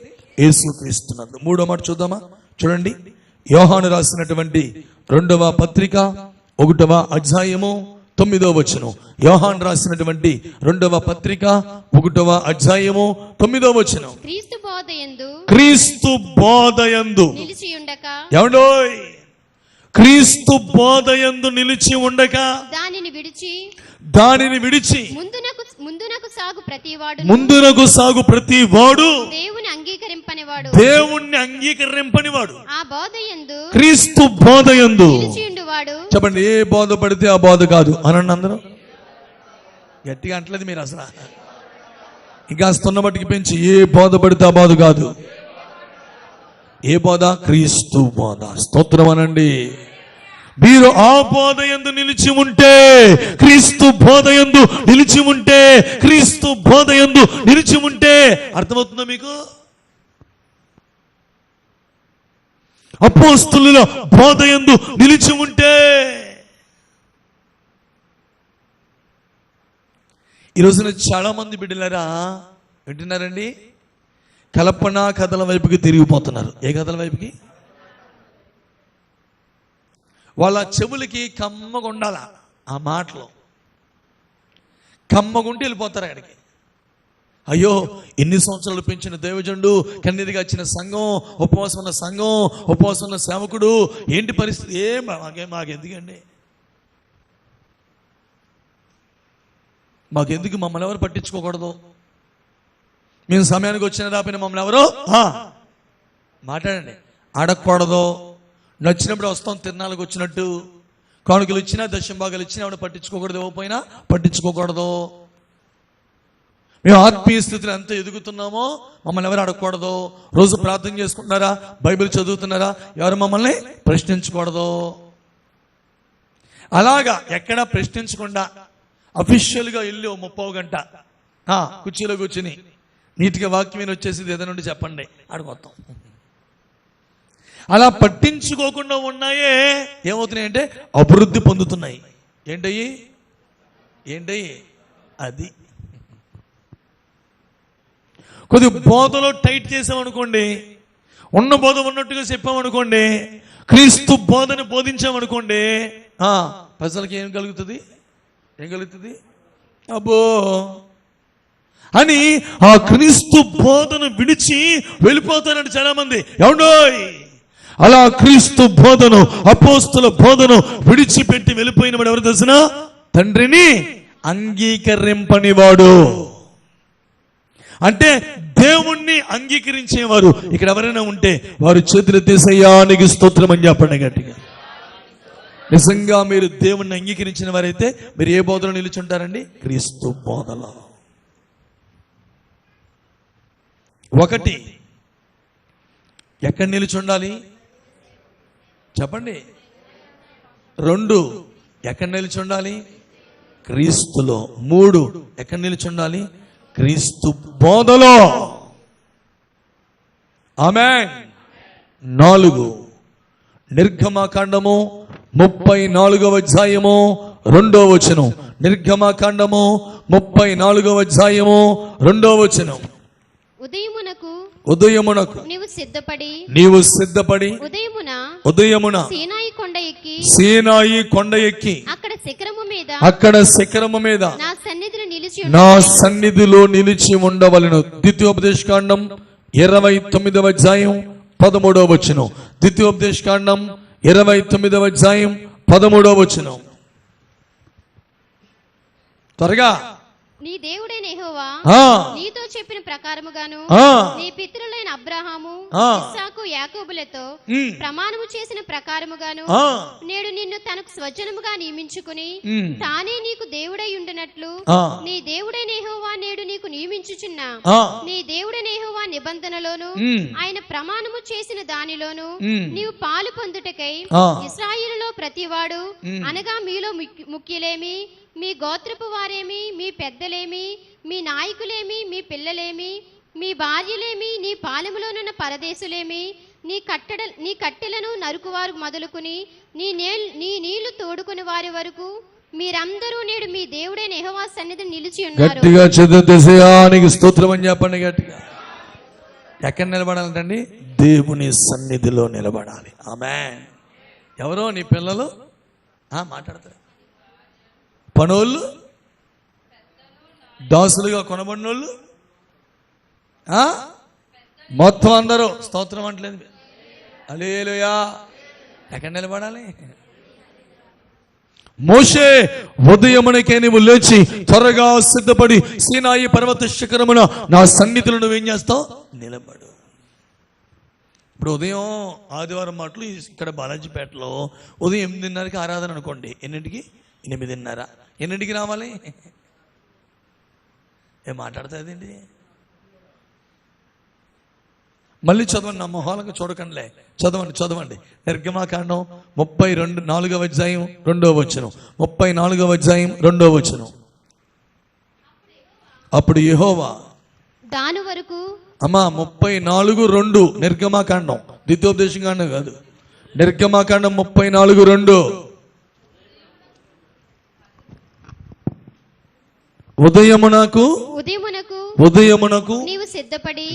యేసు క్రీస్తునందు. మూడో మాట చూద్దామా? చూడండి, యోహాను రాసినటువంటి 2వ పత్రిక 1వ అధ్యాయము 9వ వచనం. యోహాను రాసినటువంటి 2వ పత్రిక 1వ అధ్యాయము 9వ వచనం. క్రీస్తు బోధయందు నిలిచి ఉండక, ఏమండోయ్, క్రీస్తు బోధయందు నిలిచి ఉండక దానిని విడిచి ముందునకు సాగు ప్రతివాడు దేవుణ్ణి అంగీకరింపనివాడు. క్రీస్తు బోధయందు చెప్పండి. ఏ బోధ పడితే ఆ బోధ కాదు అనండి అందరూ. గట్టిగా అంటలేదు మీరు అసలు. ఇంకా స్తున్న బట్టికి పెంచి ఏ బోధ పడితే ఆ బోధ కాదు. ఏ బోధ? క్రీస్తు బోధ. స్తోత్రం అనండి. మీరు ఆ బోధయందు నిలిచి ఉంటే, క్రీస్తు బోధయందు నిలిచి ఉంటే, క్రీస్తు బోధయందు నిలిచి ఉంటే, అర్థమవుతుందా మీకు? అపోస్తలుల బోధయందు నిలిచి ఉంటే. ఈ రోజున చాలా మంది బిడ్డలారా వింటున్నారండి, కల్పన కథల వైపుకి తిరిగిపోతున్నారు. ఏ కథల వైపుకి? వాళ్ళ చెవులకి కమ్మగా ఉండాల ఆ మాటలు, కమ్మగుంటే వెళ్ళిపోతారు అక్కడికి. అయ్యో, ఎన్ని సంవత్సరాలు పెంచిన దైవజనుడు, కన్నీరుగా వచ్చిన సంఘం, ఉపవాసం ఉన్న సంఘం, ఉపవాసం ఉన్న సేవకుడు, ఏంటి పరిస్థితి? మాకెందుకండి, మాకెందుకు? మమ్మల్ని ఎవరు పట్టించుకోకూడదు. మేము సమయానికి వచ్చిన రాపిన మమ్మల్ని ఎవరో మాట్లాడండి అడగకూడదు. నచ్చినప్పుడు వస్తాం, తిరునాళ్ళకి వచ్చినట్టు. కానుకలు ఇచ్చినా, దశంభాగాలు ఇచ్చినా ఆవిడ పట్టించుకోకూడదు. ఇవ్వకపోయినా పట్టించుకోకూడదు. మేము ఆత్మీయ స్థితిలో ఎంత ఎదుగుతున్నామో మమ్మల్ని ఎవరు అడగకూడదు. రోజు ప్రార్థన చేసుకుంటున్నారా, బైబిల్ చదువుతున్నారా, ఎవరు మమ్మల్ని ప్రశ్నించకూడదు. అలాగా ఎక్కడా ప్రశ్నించకుండా అఫీషియల్గా వెళ్ళి 30 గంట కుర్చీలో కూర్చుని నీట్గా వాక్యం వచ్చేసి ఏదైనా చెప్పండి అడుగుతాం. అలా పట్టించుకోకుండా ఉన్నాయే ఏమవుతున్నాయంటే అభివృద్ధి పొందుతున్నాయి. ఏంటయ్యి అది? కొద్ది బోధలో టైట్ చేసామనుకోండి, ఉన్న బోధ ఉన్నట్టుగా చెప్పామనుకోండి, క్రీస్తు బోధను బోధించామనుకోండి, ప్రజలకి ఏం కలుగుతుంది? అబ్బో అని ఆ క్రీస్తు బోధను విడిచి వెళ్ళిపోతారండి చాలా మంది. ఏమండోయ్, అలా క్రీస్తు బోధను, అపోస్తుల బోధను విడిచిపెట్టి వెళ్ళిపోయిన వాడు ఎవరు తెలిసిన? తండ్రిని అంగీకరింపనివాడు. అంటే దేవుణ్ణి అంగీకరించేవారు ఇక్కడ ఎవరైనా ఉంటే వారు చేతులు తీసయ్యానికి స్తోత్రం అని చెప్పండి గట్టిగా. నిజంగా మీరు దేవుణ్ణి అంగీకరించిన వారైతే మీరు ఏ బోధలో నిలుచుంటారండి? క్రీస్తు బోధలో. ఒకటి, ఎక్కడ నిలుచుండాలి చెప్పండి. 2, ఎక్కడ నిలుచుండాలి? క్రీస్తులో. 3, ఎక్కడ నిలుచుండాలి? క్రీస్తు బోధలో. ఆమేన్. 4, నిర్గమకాండము 34వ అధ్యాయము 2వ వచనం. నిర్గమకాండము 34వ అధ్యాయము 2వ వచనం. ఉదయమునకు నీవు సిద్ధపడి ఉదయమున సీనాయి కొండ ఎక్కి అక్కడ శిఖరము మీద నా సన్నిధిలో నిలిచి ఉండవలెను. ద్వితీయోపదేశకాండం 29వ అధ్యాయం 13వ వచనం. ద్వితీయోపదేశకాండం 29వ అధ్యాయం 13వ వచనం. త్వరగా నీ దేవుడైన యెహోవా నీతో చెప్పిన ప్రకారముగాను నీ పితరులైన అబ్రహాము ఇస్సాకు యాకోబులతో ప్రమాణము చేసిన ప్రకారముగాను నేడు నిన్ను తనకు స్వజనముగా నియమించుకుని తానే నీకు దేవుడై ఉండునట్లు నీ దేవుడైన యెహోవా నేడు నీకు నియమించుచున్న నీ దేవుడైన యెహోవా నిబంధనలోను ఆయన ప్రమాణము చేసిన దానిలోను నీవు పాలు పొందుటకై ఇశ్రాయేలులో ప్రతివాడు అనగా మీలో ముఖ్యులేమి, మీ గోత్రపు వారేమి, మీ పెద్దలేమి, మీ నాయకులేమి, మీ పిల్లలేమి, మీ భార్యలేమి, నీ పాలెములోనున్న పరదేశులేమి, నీ కట్టెలను నరుకువారు మొదలుకుని నీ నీళ్లు తోడుకుని వారి వరకు మీరందరూ నేడు మీ దేవుడైన యెహోవా సన్నిధిని నిలిచి ఉన్నారు. గట్టిగా చదువుతేనికి స్తోత్రం అని చెప్పండి. గట్టిగా ఎక్కడ నిలబడాలంటండి? దేవుని సన్నిధిలో నిలబడాలి. ఆమేన్. ఎవరో నీ పిల్లలు మాట్లాడతారు, పనోళ్ళు, దాసులుగా కొనబడినోళ్ళు, మొత్తం అందరూ స్తోత్రం అంటలేదు. హల్లెలూయా. ఎక్కడ నిలబడాలి? మోషే ఉదయమునకే నీవు లేచి త్వరగా సిద్ధపడి సీనాయి పర్వత శిఖరమున నా సన్నిధిలో నువ్వేం చేస్తావు? నిలబడు. ఇప్పుడు ఉదయం ఆదివారం మాటలు ఇక్కడ బాలాజీపేటలో ఉదయం 8:30కి ఆరాధన అనుకోండి. ఎన్నింటికి? 8:30. ఎన్నింటికి రావాలి? ఏం మాట్లాడుతుందండి? మళ్ళీ చదవండి, నా మొహాలకు చూడకండిలే. చదవండి. నిర్గమాకాండం 34వ అధ్యాయం 2వ వచనం. 34వ అధ్యాయం 2వ వచనం. అప్పుడు యెహోవా దాని వరకు 34:2 నిర్గమాకాండం, ద్వితీయోపదేశ కాండం కాదు. నిర్గమాకాండం 34:2. ఉదయమునకు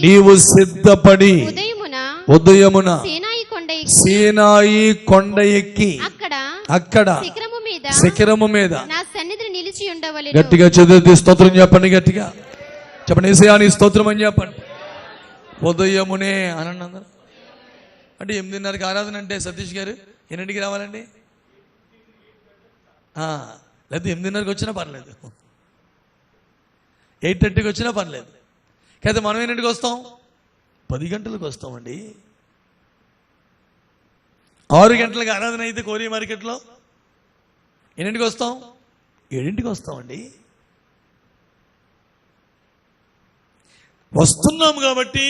నీవు సిద్ధపడి ఉదయమున సీనాయి కొండ ఎక్కి అక్కడ శిఖరము మీద నా సన్నిధిని నిలిచి ఉండవలెను. గట్టిగా చదివి స్తోత్రం చెప్పండి. గట్టిగా చెప్పండి. యేసయ్యా నీ స్తోత్రం అని చెప్పండి. ఉదయమునే అనండి అందరూ. అంటే 8:30కి ఆరాధన అంటే సతీష్ గారు ఎన్నింటికి రావాలండి? లేదా 8:30కి వచ్చినా పర్లేదు, 8:30కి వచ్చినా పర్లేదు. అయితే మనం ఎన్నింటికి వస్తాం? 10 గంటలకు వస్తామండి. 6 గంటలకు ఆరాధన అయితే కోరి మార్కెట్లో ఎన్నింటికి వస్తాం? 7ంటికి వస్తామండి. వస్తున్నాం కాబట్టి,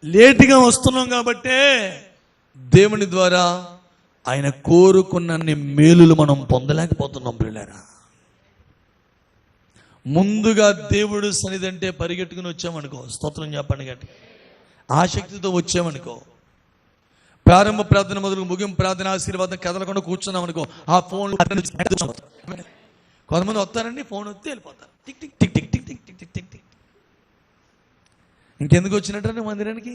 లేటుగా వస్తున్నాం కాబట్టే దేవుని ద్వారా ఆయన కోరుకున్నన్ని మేలులు మనం పొందలేకపోతున్నాం. పిల్లరా, ముందుగా దేవుడు సన్నిధి అంటే పరిగెట్టుకుని వచ్చామనుకో, స్తోత్రం చెప్పండి గట్టి, ఆసక్తితో వచ్చామనుకో, ప్రారంభ ప్రార్థన మొదలు ముగింపు ప్రార్థన ఆశీర్వాదం కదలకుండా కూర్చున్నాం అనుకో, ఆ ఫోన్ కొంతమంది వస్తారండి, ఫోన్ వస్తే వెళ్ళిపోతారు. Tick tick tick tick tick tick tick tick tick tick. ఇంకెందుకు వచ్చినట్టు మందిరానికి?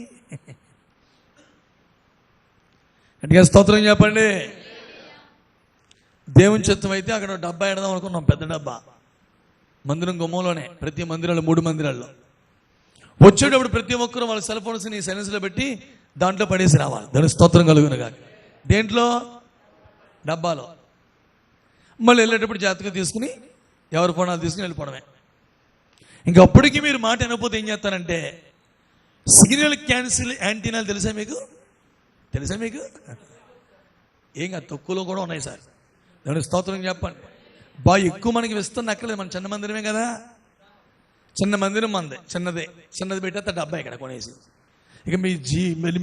గట్టిగా స్తోత్రం చెప్పండి. దేవుని చిత్తం అయితే అక్కడ డబ్బా ఎడదాం అనుకున్నాం, పెద్ద డబ్బా, మందిరం గుమ్మంలోనే. ప్రతి మందిరాలు 3 మందిరాల్లో వచ్చేటప్పుడు ప్రతి ఒక్కరూ వాళ్ళ సెల్ ఫోన్స్ ని సైలెన్స్లో పెట్టి దాంట్లో పడేసి రావాలి. దాని స్తోత్రం కలుగునుగా. దేంట్లో? డబ్బాలో. మళ్ళీ వెళ్ళేటప్పుడు జాగ్రత్తగా తీసుకుని ఎవరి ఫోన్ తీసుకుని వెళ్ళిపోవడమే. ఇంకప్పటికీ మీరు మాట వినకపోతే ఏం చేస్తారంటే, సిగ్నల్ క్యాన్సిల్ యాంటీనాలు తెలుసా మీకు? ఏం కాదు, తక్కువలో కూడా ఉన్నాయి సార్. దాని స్తోత్రం చెప్పండి. బాగా ఎక్కువ మనకి ఇస్తున్న అక్కర్లేదు, మన చిన్న మందిరమే కదా. చిన్న మందిరం మందే, చిన్నది పెట్టేస్తే డబ్బా ఇక్కడ కొనేసి. ఇక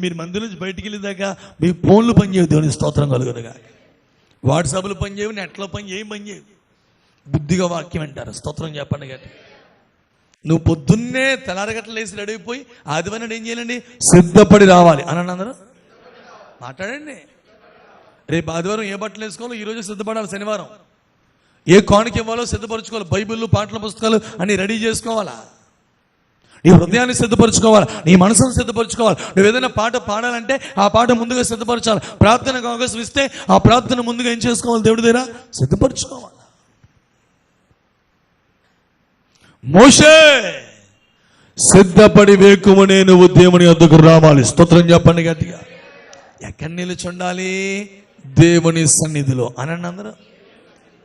మీరు మందిరం నుంచి బయటికి వెళ్ళేదాకా మీ ఫోన్లు పనిచేయవు. దేవుని స్తోత్రం కలుగునుగా. వాట్సాప్లు పనిచేయవు, నెట్లో పనిచేయవు. బుద్ధిగా వాక్యం వింటారు. స్తోత్రం చెప్పండి గట్టి. నువ్వు పొద్దున్నే తెల్లారగట్ల లేసి రెడీ అయిపోయి ఆదివారం ఏం చేయాలండి? సిద్ధపడి రావాలి అనండి అందరూ. మాట్లాడండి. రేపు ఆదివారం ఏ బట్టలు వేసుకోవాలో ఈరోజు సిద్ధపడాలి. శనివారం ఏ కానుక ఇవ్వాలో సిద్ధపరచుకోవాలి. బైబిళ్ళు, పాటల పుస్తకాలు అన్ని రెడీ చేసుకోవాలా. నీ హృదయాన్ని సిద్ధపరచుకోవాలి, నీ మనసును సిద్ధపరచుకోవాలి. నువ్వు ఏదైనా పాట పాడాలంటే ఆ పాట ముందుగా సిద్ధపరచాలి. ప్రార్థనకు అవకాశం ఇస్తే ఆ ప్రార్థన ముందుగా ఏం చేసుకోవాలి? దేవుడి దగ్గర సిద్ధపరచుకోవాలి. మోషే సిద్ధపడి వేకుమనే నువ్వు దేవుని వద్దకు రావాలి. స్తోత్రం చెప్పండి గట్టిగా. ఎక్కడ నిలుచుండాలి? దేవుని సన్నిధిలో అనండి అందరూ.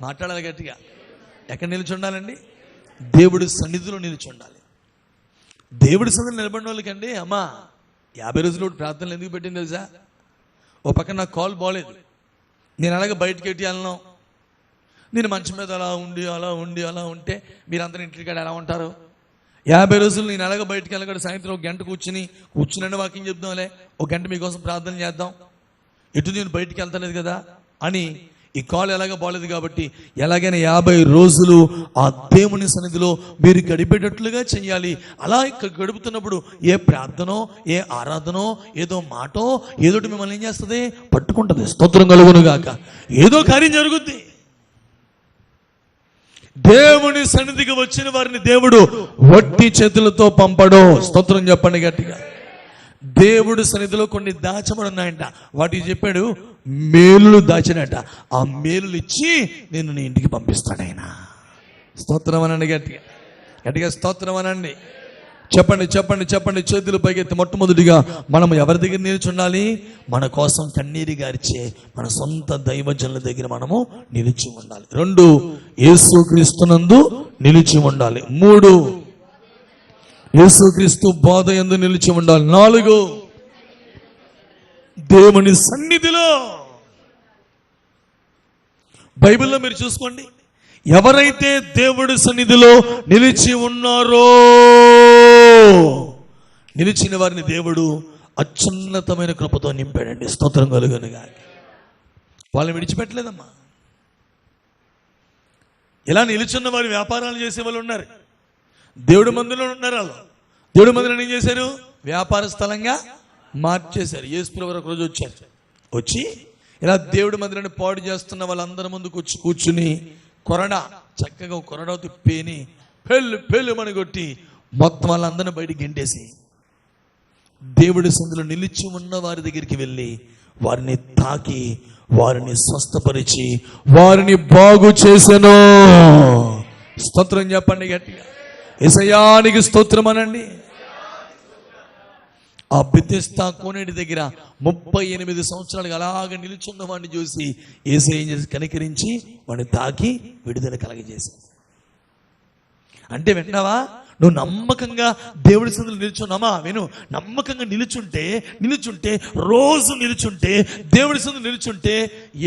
మాట్లాడాలి గట్టిగా. ఎక్కడ నిలుచుండాలండి? దేవుడి సన్నిధిలో నిలిచి ఉండాలి. దేవుడి సన్నిధిలో నిలబడిన వాళ్ళకండి అమ్మా 50 రోజులు ప్రార్థనలు ఎందుకు పెట్టింది తెలుసా? ఓ పక్కన నాకు కాల్ బాగలేదు, నేను అలాగే బయటకి ఎట్టి వెళ్ళను, నేను మంచం మీద అలా ఉంటే మీరందరూ ఇంటికాడ ఎలా ఉంటారు? 50 రోజులు నేను అలాగే బయటకు వెళ్ళగాడు, సాయంత్రం ఒక గంట కూర్చుని వాకింగ్ చెప్దాంలే, ఒక గంట మీకోసం ప్రార్థన చేద్దాం, ఎటు నేను బయటికి వెళ్తలేదు కదా అని ఈ కాల్ ఎలాగ బాగలేదు కాబట్టి ఎలాగైనా 50 రోజులు ఆ దేవుని సన్నిధిలో మీరు గడిపేటట్లుగా చెయ్యాలి. అలా గడుపుతున్నప్పుడు ఏ ప్రార్థనో ఏ ఆరాధనో ఏదో మాటో ఏదోటి మిమ్మల్ని ఏం చేస్తుంది? పట్టుకుంటుంది. స్తోత్రం కలుగును గాక. ఏదో కార్యం జరుగుద్ది. దేవుని సన్నిధికి వచ్చిన వారిని దేవుడు వట్టి చేతులతో పంపడు. స్తోత్రం చెప్పండి గట్టిగా. దేవుడు సన్నిధిలో కొన్ని దాచబడి ఉన్నాయంట. వాటికి చెప్పాడు మేలులు దాచినట. ఆ మేలులు ఇచ్చి నేను నీ ఇంటికి పంపిస్తాడు ఆయన. స్తోత్రం అనండి గట్టిగా, గట్టిగా స్తోత్రం అనండి. చెప్పండి చెప్పండి చెప్పండి, చేతులు పైకెత్తి. మొట్టమొదటిగా మనం ఎవరి దగ్గర నిలిచి ఉండాలి? మన కోసం కన్నీరు గార్చే మన సొంత దైవజనుల దగ్గర మనము నిలిచి ఉండాలి. 2, యేసుక్రీస్తునందు నిలిచి ఉండాలి. 3, యేసుక్రీస్తు బోధ యందు నిలిచి ఉండాలి. 4, దేవుని సన్నిధిలో. బైబిల్లో మీరు చూసుకోండి, ఎవరైతే దేవుడి సన్నిధిలో నిలిచి ఉన్నారో నిలిచిన వారిని దేవుడు అత్యున్నతమైన కృపతో నింపాడండి. స్తోత్రం కలుగునుగా. వాళ్ళని విడిచిపెట్టలేదమ్మా. ఇలా నిలిచున్న వారు వ్యాపారాలు చేసే వాళ్ళు ఉన్నారు, దేవుడి మందిలో ఉన్నారు. వాళ్ళు దేవుడి మందిలో ఏం చేశారు? వ్యాపార స్థలంగా మార్చేశారు. యేసుప్రభు ఒక రోజు వచ్చి ఇలా దేవుడి మందిరాన్ని పాడు చేస్తున్న వాళ్ళందరి ముందు కూర్చుని చక్కగా కొరడా తిప్పేని పెళ్ళు మని కొట్టి మొత్తం వాళ్ళందరినీ బయటికి గెంటేసి దేవుడి సందులో నిలిచి ఉన్న వారి దగ్గరికి వెళ్ళి వారిని తాకి వారిని స్వస్థపరిచి వారిని బాగు చేసెను. స్తోత్రం చెప్పండి గట్టిగా. యేసయ్యానికి స్తోత్రం అనండి. ఆ బెతెస్దా కోనేటి దగ్గర 38 సంవత్సరాలుగా అలాగ నిలుచున్న వాడిని చూసి యేసయ్య ఏం చేసి కనికరించి వాడిని తాకి విడుదల కలగజేశాడు. అంటే విన్నావా? నువ్వు నమ్మకంగా దేవుడి సన్నిధిలో నిలుచున్నామా? విను, నమ్మకంగా నిలుచుంటే రోజు నిలుచుంటే దేవుడి సన్నిధిలో నిలుచుంటే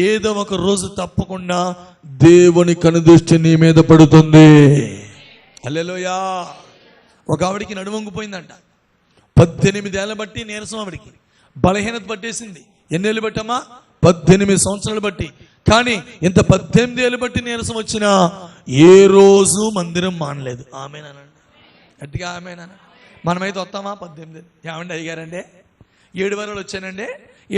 ఏదో ఒక రోజు తప్పకుండా దేవుని కనుదృష్టి నీ మీద పడుతుంది. హల్లెలూయా. ఒక ఆవిడికి నడువంగిపోయిందంట. 18 ఏళ్ళ బట్టి నీరసం, ఆవిడికి బలహీనత పట్టేసింది. ఎన్నేళ్ళు బట్టమ్మా? 18 సంవత్సరాలు బట్టి. కానీ ఇంత 18 ఏళ్ళు బట్టి నీరసం వచ్చినా ఏ రోజు మందిరం మానలేదు. ఆమేనండి, గట్టిగా ఆమేనన్న. మనమైతే వస్తామా? 18 ఏమండి అయ్యారండి, 7 వారాలు వచ్చానండి,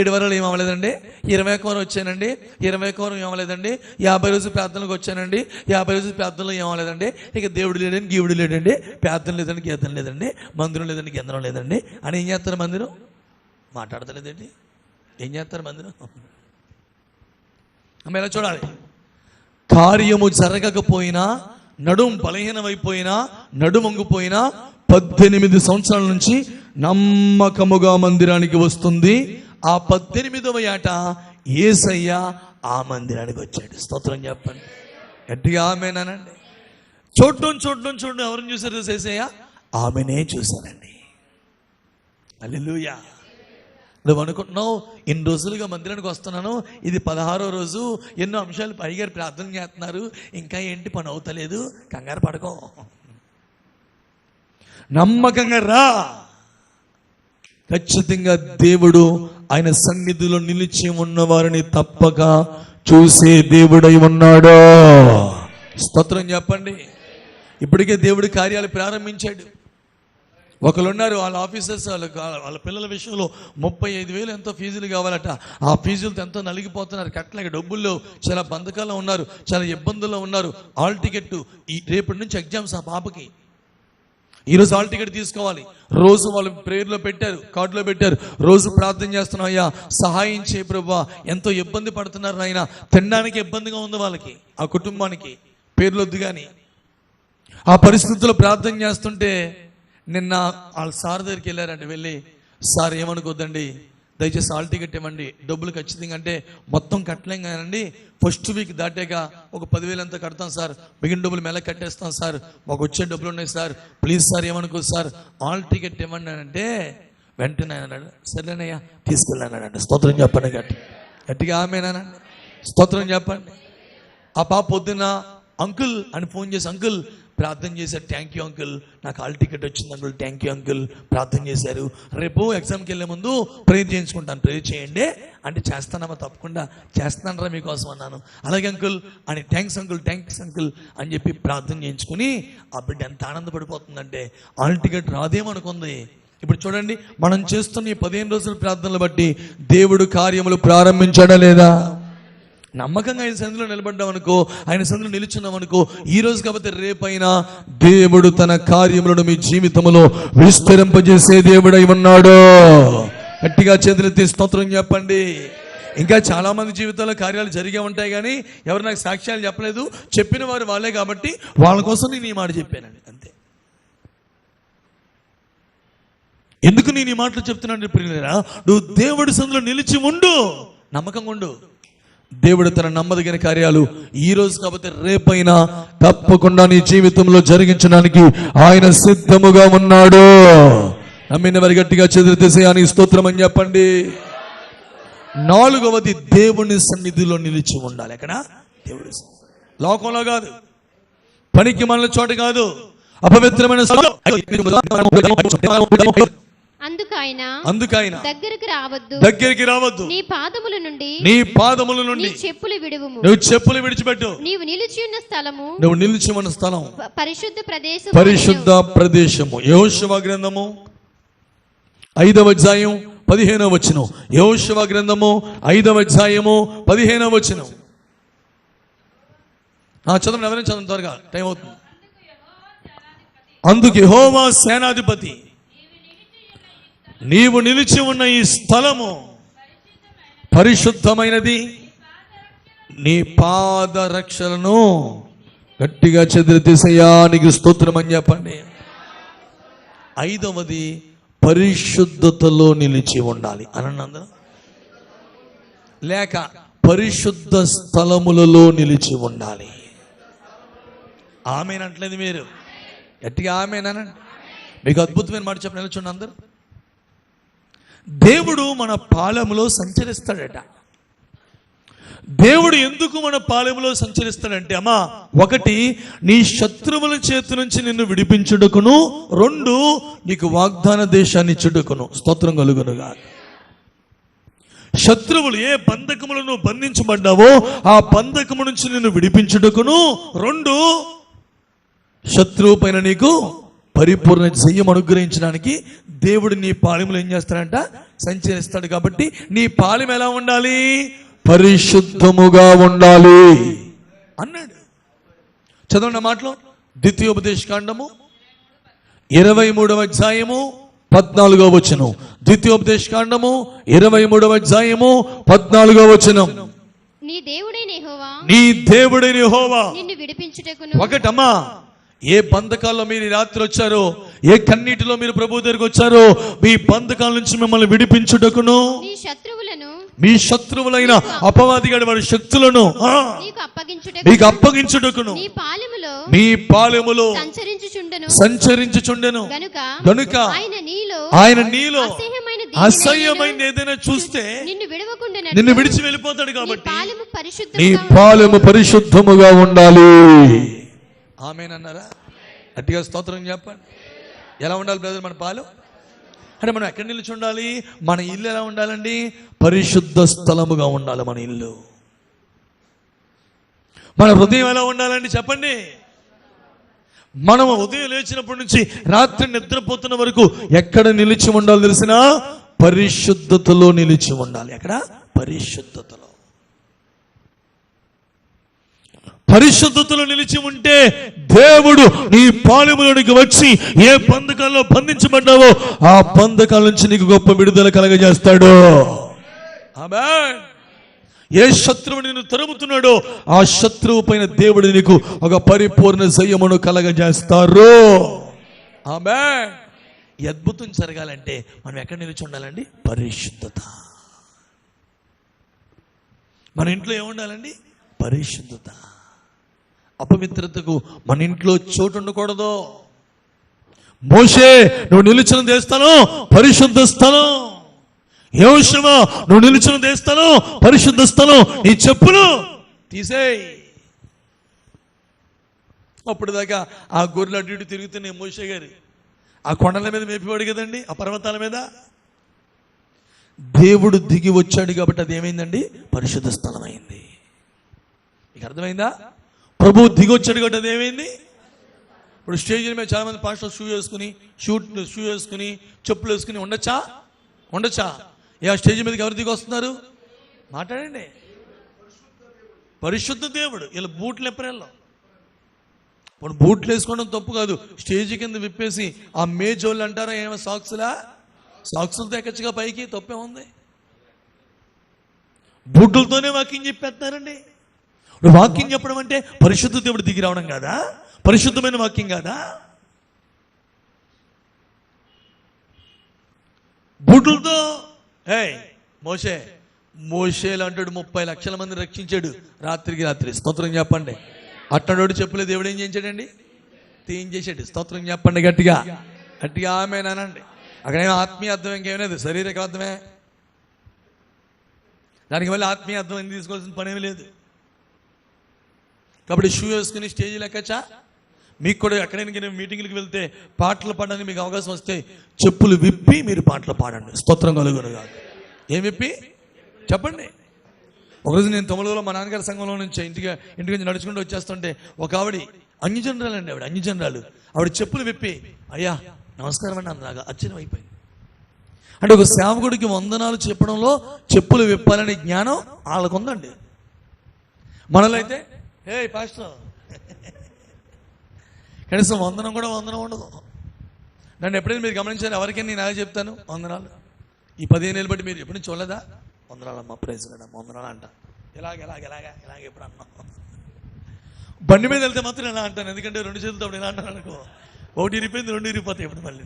7 వారాలు ఏం అవ్వలేదండి, 21 వారం వచ్చానండి, 21 వారం ఏం అవ్వలేదండి, 50 రోజులు ప్రార్థనలకు వచ్చానండి, 50 రోజులు ప్రార్థనలో ఏం అవ్వలేదండి, ఇక దేవుడు లేడండి, గీవుడు లేడండి, ప్రార్థన లేదండి, గీతం లేదండి, మందిరం లేదండి, కేంద్రం లేదండి అని ఏం చేస్తారు? మందిరం మాట్లాడతలేదండి. ఏం చేస్తారు మందిరం? ఆమె ఎలా చూడాలి? కార్యము జరగకపోయినా, నడుం బలహీనమైపోయినా, నడుమొంగిపోయినా 18 సంవత్సరాల నుంచి నమ్మకముగా మందిరానికి వస్తుంది. ఆ 18వ ఏట యేసయ్య ఆ మందిరానికి వచ్చాడు. స్తోత్రం చెప్పండి గట్టిగా ఆమేనండి. చూడడం ఎవరిని చూసారు? యేసయ్య ఆమెనే చూశానండి. హల్లెలూయా. నువ్వు అనుకుంటున్నావు ఇన్ని రోజులుగా మందిరానికి వస్తున్నాను, ఇది 16వ రోజు, ఎన్నో అంశాలు పైగారు ప్రార్థన చేస్తున్నారు, ఇంకా ఏంటి పని అవుతలేదు, కంగారు పడకో, నమ్మకంగా రా. ఖచ్చితంగా దేవుడు ఆయన సన్నిధిలో నిలిచి ఉన్న వారిని తప్పక చూసే దేవుడై ఉన్నాడు. స్తోత్రం చెప్పండి. ఇప్పటికే దేవుడి కార్యాలు ప్రారంభించాడు. ఒకరు ఉన్నారు, వాళ్ళ ఆఫీసర్స్ వాళ్ళ పిల్లల విషయంలో 35,000 ఎంతో ఫీజులు కావాలట. ఆ ఫీజులతో ఎంతో నలిగిపోతున్నారు, కట్టలేక డబ్బుల్లో చాలా బంధకాల్లో ఉన్నారు, చాలా ఇబ్బందుల్లో ఉన్నారు. హాల్ టికెట్ రేపటి నుంచి ఎగ్జామ్స్ ఆ పాపకి. ఈరోజు హాల్ టికెట్ తీసుకోవాలి. రోజు వాళ్ళు ప్రేయర్లో పెట్టారు, కార్డులో పెట్టారు, రోజు ప్రార్థన చేస్తున్నాం, అయ్యా సహాయం చేయ ప్రభువా, ఎంతో ఇబ్బంది పడుతున్నారు నాయన, తినడానికి ఇబ్బందిగా ఉంది వాళ్ళకి, ఆ కుటుంబానికి, పేర్లొద్దు కానీ. ఆ పరిస్థితుల్లో ప్రార్థన చేస్తుంటే నిన్న వాళ్ళ సార్ దగ్గరికి వెళ్ళారంటే, వెళ్ళి సార్ ఏమనుకోద్దండి, దయచేసి హాల్ టికెట్ ఇవ్వండి. డబ్బులు ఖచ్చితంగా అంటే మొత్తం కట్టలేం కానండి, ఫస్ట్ వీక్ దాటాక ఒక 10,000 అంతా కడతాం సార్, మిగిలిన డబ్బులు మెల్ల కట్టేస్తాం సార్, మాకు వచ్చే డబ్బులు ఉన్నాయి సార్, ప్లీజ్ సార్ ఏమనుకో సార్, హాల్ టికెట్ ఇవ్వండి అంటే వెంటనే అన్నాడు, సరేనయ్యా తీసుకెళ్ళానండి. స్తోత్రం చెప్పండి, గట్టిగా ఆమెనా స్తోత్రం చెప్పండి. ఆ పాప పొద్దున్న అంకుల్ అని ఫోన్ చేసి అంకుల్ ప్రార్థన చేశారు, థ్యాంక్ యూ అంకుల్, నాకు హాల్ టికెట్ వచ్చింది అంకుల్, థ్యాంక్ యూ అంకుల్, ప్రార్థన చేశారు, రేపు ఎగ్జామ్కి వెళ్ళే ముందు ప్రేయర్ చేయించుకుంటాను, ప్రేయర్ చేయండి అంటే చేస్తానమ్మా, తప్పకుండా చేస్తానరా మీకోసం అన్నాను. అలాగే అంకుల్ అని థ్యాంక్స్ అంకుల్ అని చెప్పి ప్రార్థన చేయించుకుని ఆ బిడ్డ ఎంత ఆనందపడిపోతుందంటే హాల్ టికెట్ రాదేమనుకుంది. ఇప్పుడు చూడండి, మనం చేస్తున్న ఈ 15 రోజుల ప్రార్థనలు బట్టి దేవుడు కార్యములు ప్రారంభించాడా లేదా? నమ్మకంగా ఆయన సన్నిధిలో నిలబడ్డాం అనుకో, ఆయన సన్నిధిలో నిలుచున్నాం అనుకో, ఈ రోజు కాబట్టి రేపైనా దేవుడు తన కార్యములను మీ జీవితంలో విస్తరింపజేసే దేవుడై ఉన్నాడు. గట్టిగా చేతులెత్తి స్తోత్రం చెప్పండి. ఇంకా చాలా మంది జీవితాల్లో కార్యాలు జరిగే ఉంటాయి, కానీ ఎవరు నాకు సాక్ష్యాలు చెప్పలేదు, చెప్పిన వారు వాళ్ళే కాబట్టి వాళ్ళ కోసం నేను ఈ మాట చెప్పానండి, అంతే. ఎందుకు నేను ఈ మాటలు చెప్తున్నాను ప్రియులారా? నువ్వు దేవుడి సన్నిధిలో నిలిచి ఉండు, నమ్మకంగా ఉండు. దేవుడు తన నమ్మదగిన కార్యాలు ఈ రోజు కాబట్టి రేపైనా తప్పకుండా నీ జీవితంలో జరిగించడానికి ఆయన సిద్ధముగా ఉన్నాడు. నమ్మిన వారి గట్టిగా చెదిరితేసే అని స్తోత్రం అని చెప్పండి. 4వది దేవుని సన్నిధిలో నిలిచి ఉండాలి. ఎక్కడ? దేవుడి లోకంలో కాదు, పనికి మన చోట కాదు, అపవిత్రమైన అందుకైనా దగ్గరికి రావద్దు, నీ పాదముల నుండి నీ చెప్పులు విడిచిపెట్టు. నీవు నిలిచి ఉన్న స్థలం పరిశుద్ధ ప్రదేశము. యెహోషువ గ్రంథము 5వ అధ్యాయం 15వ వచనం. యెహోషువ గ్రంథము 5వ అధ్యాయము 15వ వచనం. చదవండి, ఎవరైనా చదవండి, త్వరగా టైం అవుతుంది. అందుకు యెహోవా సేనాధిపతి, నీవు నిలిచి ఉన్న ఈ స్థలము పరిశుద్ధమైనది, నీ పాదరక్షలను గట్టిగా చెదిరితీసయ్యా నీకు స్తోత్రం అని చెప్పండి. 5వది పరిశుద్ధతలో నిలిచి ఉండాలి అనందరం, లేక పరిశుద్ధ స్థలములలో నిలిచి ఉండాలి. ఆమేనంటలేదు మీరు, గట్టిగా ఆమేనండి. మీకు అద్భుతమైన మాట చెప్పిన నిల్చుండి అందరూ. దేవుడు మన పాలెములో సంచరిస్తాడట. దేవుడు ఎందుకు మన పాలెములో సంచరిస్తాడంటే, అమ్మా, 1 నీ శత్రువుల చేతి నుంచి నిన్ను విడిపించుటకును, 2 నీకు వాగ్దాన దేశాన్ని ఇచ్చుటకును. స్తోత్రం కలుగునుగా. శత్రువులు ఏ బంధకములను బంధించబడ్డావో ఆ బంధకము నుంచి నిన్ను విడిపించుటకును, 2 శత్రువు పైన నీకు పరిపూర్ణ జయం అనుగ్రహించడానికి దేవుడు నీ పాలెములో ఏం చేస్తాడంట? సంచరిస్తాడు. కాబట్టి నీ పాలెం ఎలా ఉండాలి? పరిశుద్ధముగా ఉండాలి అన్నాడు. చదవండి మాటలో, ద్వితీయోపదేశకాండము 23వ అధ్యాయము 14వ వచనం. ద్వితీయోపదేశకాండము 23వ అధ్యాయము 14వ వచనం. నీ దేవుడైన యెహోవా నిన్ను విడిపించుటకును. ఒకటమ్మా, ఏ బంధకాల్లో మీరు రాత్రి వచ్చారో, ఏ కన్నీటిలో మీరు ప్రభు దగ్గరికి వచ్చారో, మీ బంధకాల నుంచి మిమ్మల్ని విడిపించుటకును, మీ శత్రువులైన అపవాదిగాడి వారి శక్తులను మీకు అప్పగించుటకును మీ పాలెములో సంచరించుచుండెను. గనుక ఆయన నీలో అసహ్యమైన ఏదైనా చూస్తే నిన్ను విడిచి వెళ్ళిపోతాడు. కాబట్టి నీ పాలెము పరిశుద్ధముగా ఉండాలి. ఆమేనన్నారా? గట్టిగా స్తోత్రం చెప్పండి. ఎలా ఉండాలి బ్రదర్ మన పాలు? అంటే మనం ఎక్కడ నిలిచి ఉండాలి? మన ఇల్లు ఎలా ఉండాలండి? పరిశుద్ధ స్థలముగా ఉండాలి మన ఇల్లు. మన హృదయం ఎలా ఉండాలండి చెప్పండి? మనం ఉదయం లేచినప్పటి నుంచి రాత్రి నిద్రపోతున్న వరకు ఎక్కడ నిలిచి ఉండాలి తెలిసినా? పరిశుద్ధతలో నిలిచి ఉండాలి. ఎక్కడ? పరిశుద్ధతలో. పరిశుద్ధతలో నిలిచి ఉంటే దేవుడు నీ పాలెములోనికి వచ్చి ఏ బంధకాల్లో బంధించబడ్డావో ఆ బంధకాల నుంచి నీకు గొప్ప విడుదల కలగజేస్తాడు. ఆమేన్. ఏ శత్రువు నిన్ను తరుముతున్నాడో ఆ శత్రువు పైన దేవుడు నీకు ఒక పరిపూర్ణ జయమును కలగజేస్తారు. ఆమేన్. ఈ అద్భుతం జరగాలంటే మనం ఎక్కడ నిలిచి ఉండాలండి? పరిశుద్ధత. మన ఇంట్లో ఏముండాలండి? పరిశుద్ధత. అపవిత్రతకు మన ఇంట్లో చోటు ఉండకూడదు. మోషే, నువ్వు నిలిచిన దేస్తాను పరిశుద్ధ స్థలం. యోషువ, నువ్వు నిలిచిన దేస్తాను పరిశుద్ధ స్థలం. నీ చెప్పులు తీసేయ్. అప్పుడు దాకా ఆ గొర్రెలు అటు ఇటు తిరుగుతున్నాయి. మోషే గారు ఆ కొండల మీద మేపివాడు కదండి, ఆ పర్వతాల మీద. దేవుడు దిగి వచ్చాడు కాబట్టి అది ఏమైందండి? పరిశుద్ధ స్థలం అయింది. మీకు అర్థమైందా? ప్రభువు దిగి వచ్చాడు కాబట్టి అది ఏమైంది? ఇప్పుడు స్టేజ్ మీద చాలా మంది పాస్టర్ షూ వేసుకుని చెప్పులు వేసుకుని ఉండొచ్చా? ఏ స్టేజ్ మీదకి ఎవరు దిగి వస్తున్నారు? మాట్లాడండి. పరిశుద్ధ దేవుడు. ఇలా బూట్లు ఎప్పుడెళ్ళాం. ఇప్పుడు బూట్లు వేసుకోవడం తప్పు కాదు. స్టేజ్ కింద విప్పేసి ఆ మేజోళ్ళు అంటారా ఏమో సాక్సులతో ఎక్కచ్చుగా పైకి, తప్పే ఉంది. బూట్లతోనే వాకింగ్ చెప్పేస్తారండి. వాకింగ్ చెప్పడం అంటే పరిశుద్ధ దేవుడు దిగి రావడం కాదా? పరిశుద్ధమైన వాక్యం కాదా? బూట్లతో మోషేలు అంటాడు 30 లక్షల మంది రక్షించాడు రాత్రి. స్తోత్రం చెప్పండి. అట్టడోడు చెప్పులే దేవుడు ఏం చేయించాడండి? తీయించేసాడు. స్తోత్రం చెప్పండి గట్టిగా ఆమెనండి. అక్కడేమో ఆత్మీయ అర్థం ఇంకేం లేదు, శారీరక అర్థమే. దానికి మళ్ళీ ఆత్మీయ అర్థం ఎందుకు తీసుకోవాల్సిన పనేమి లేదు. కాబట్టి షూ వేసుకుని స్టేజీలు ఎక్కచ్చా? మీకు కూడా ఎక్కడైనా మీటింగ్లకు వెళ్తే పాటలు పాడడానికి మీకు అవకాశం వస్తే చెప్పులు విప్పి మీరు పాటలు పాడండి. స్తోత్రం కలుగును కాదు. ఏం విప్పి చెప్పండి. ఒకరోజు నేను తమిళలో మా నాన్నగారి సంఘంలో నుంచి ఇంటికి నుంచి నడుచుకుంటూ వచ్చేస్తుంటే ఒక ఆవిడ అన్యజనరాలు అండి. ఆవిడ చెప్పులు విప్పి అయ్యా నమస్కారం అండి నాకు ఆశ్చర్యం అయిపోయింది. అంటే ఒక సేవకుడికి వందనాలు చెప్పడంలో చెప్పులు విప్పాలనే జ్ఞానం వాళ్ళకు ఉందండి. మనలో అయితే పాస్టర్ కనీసం వందనం ఉండదు. నన్ను ఎప్పుడైనా మీరు గమనించారు? ఎవరికైనా నేను అలాగే చెప్తాను వందనాలు. ఈ 15 ఏళ్ళు బట్టి మీరు ఎప్పుడు చూడలేదా? వందనాలమ్మా, ప్రైజ్ మేడం, వందనాలు అంట. ఇలాగ ఎప్పుడు అన్నా. బండి మీద వెళ్తే మాత్రం ఇలా అంటాను. ఎందుకంటే 2 చేతులతో ఇలా అంటాను అనుకో, ఒకటి ఇరిపోయింది, 2 ఇరిగిపోతాయి. ఇప్పుడు మళ్ళీ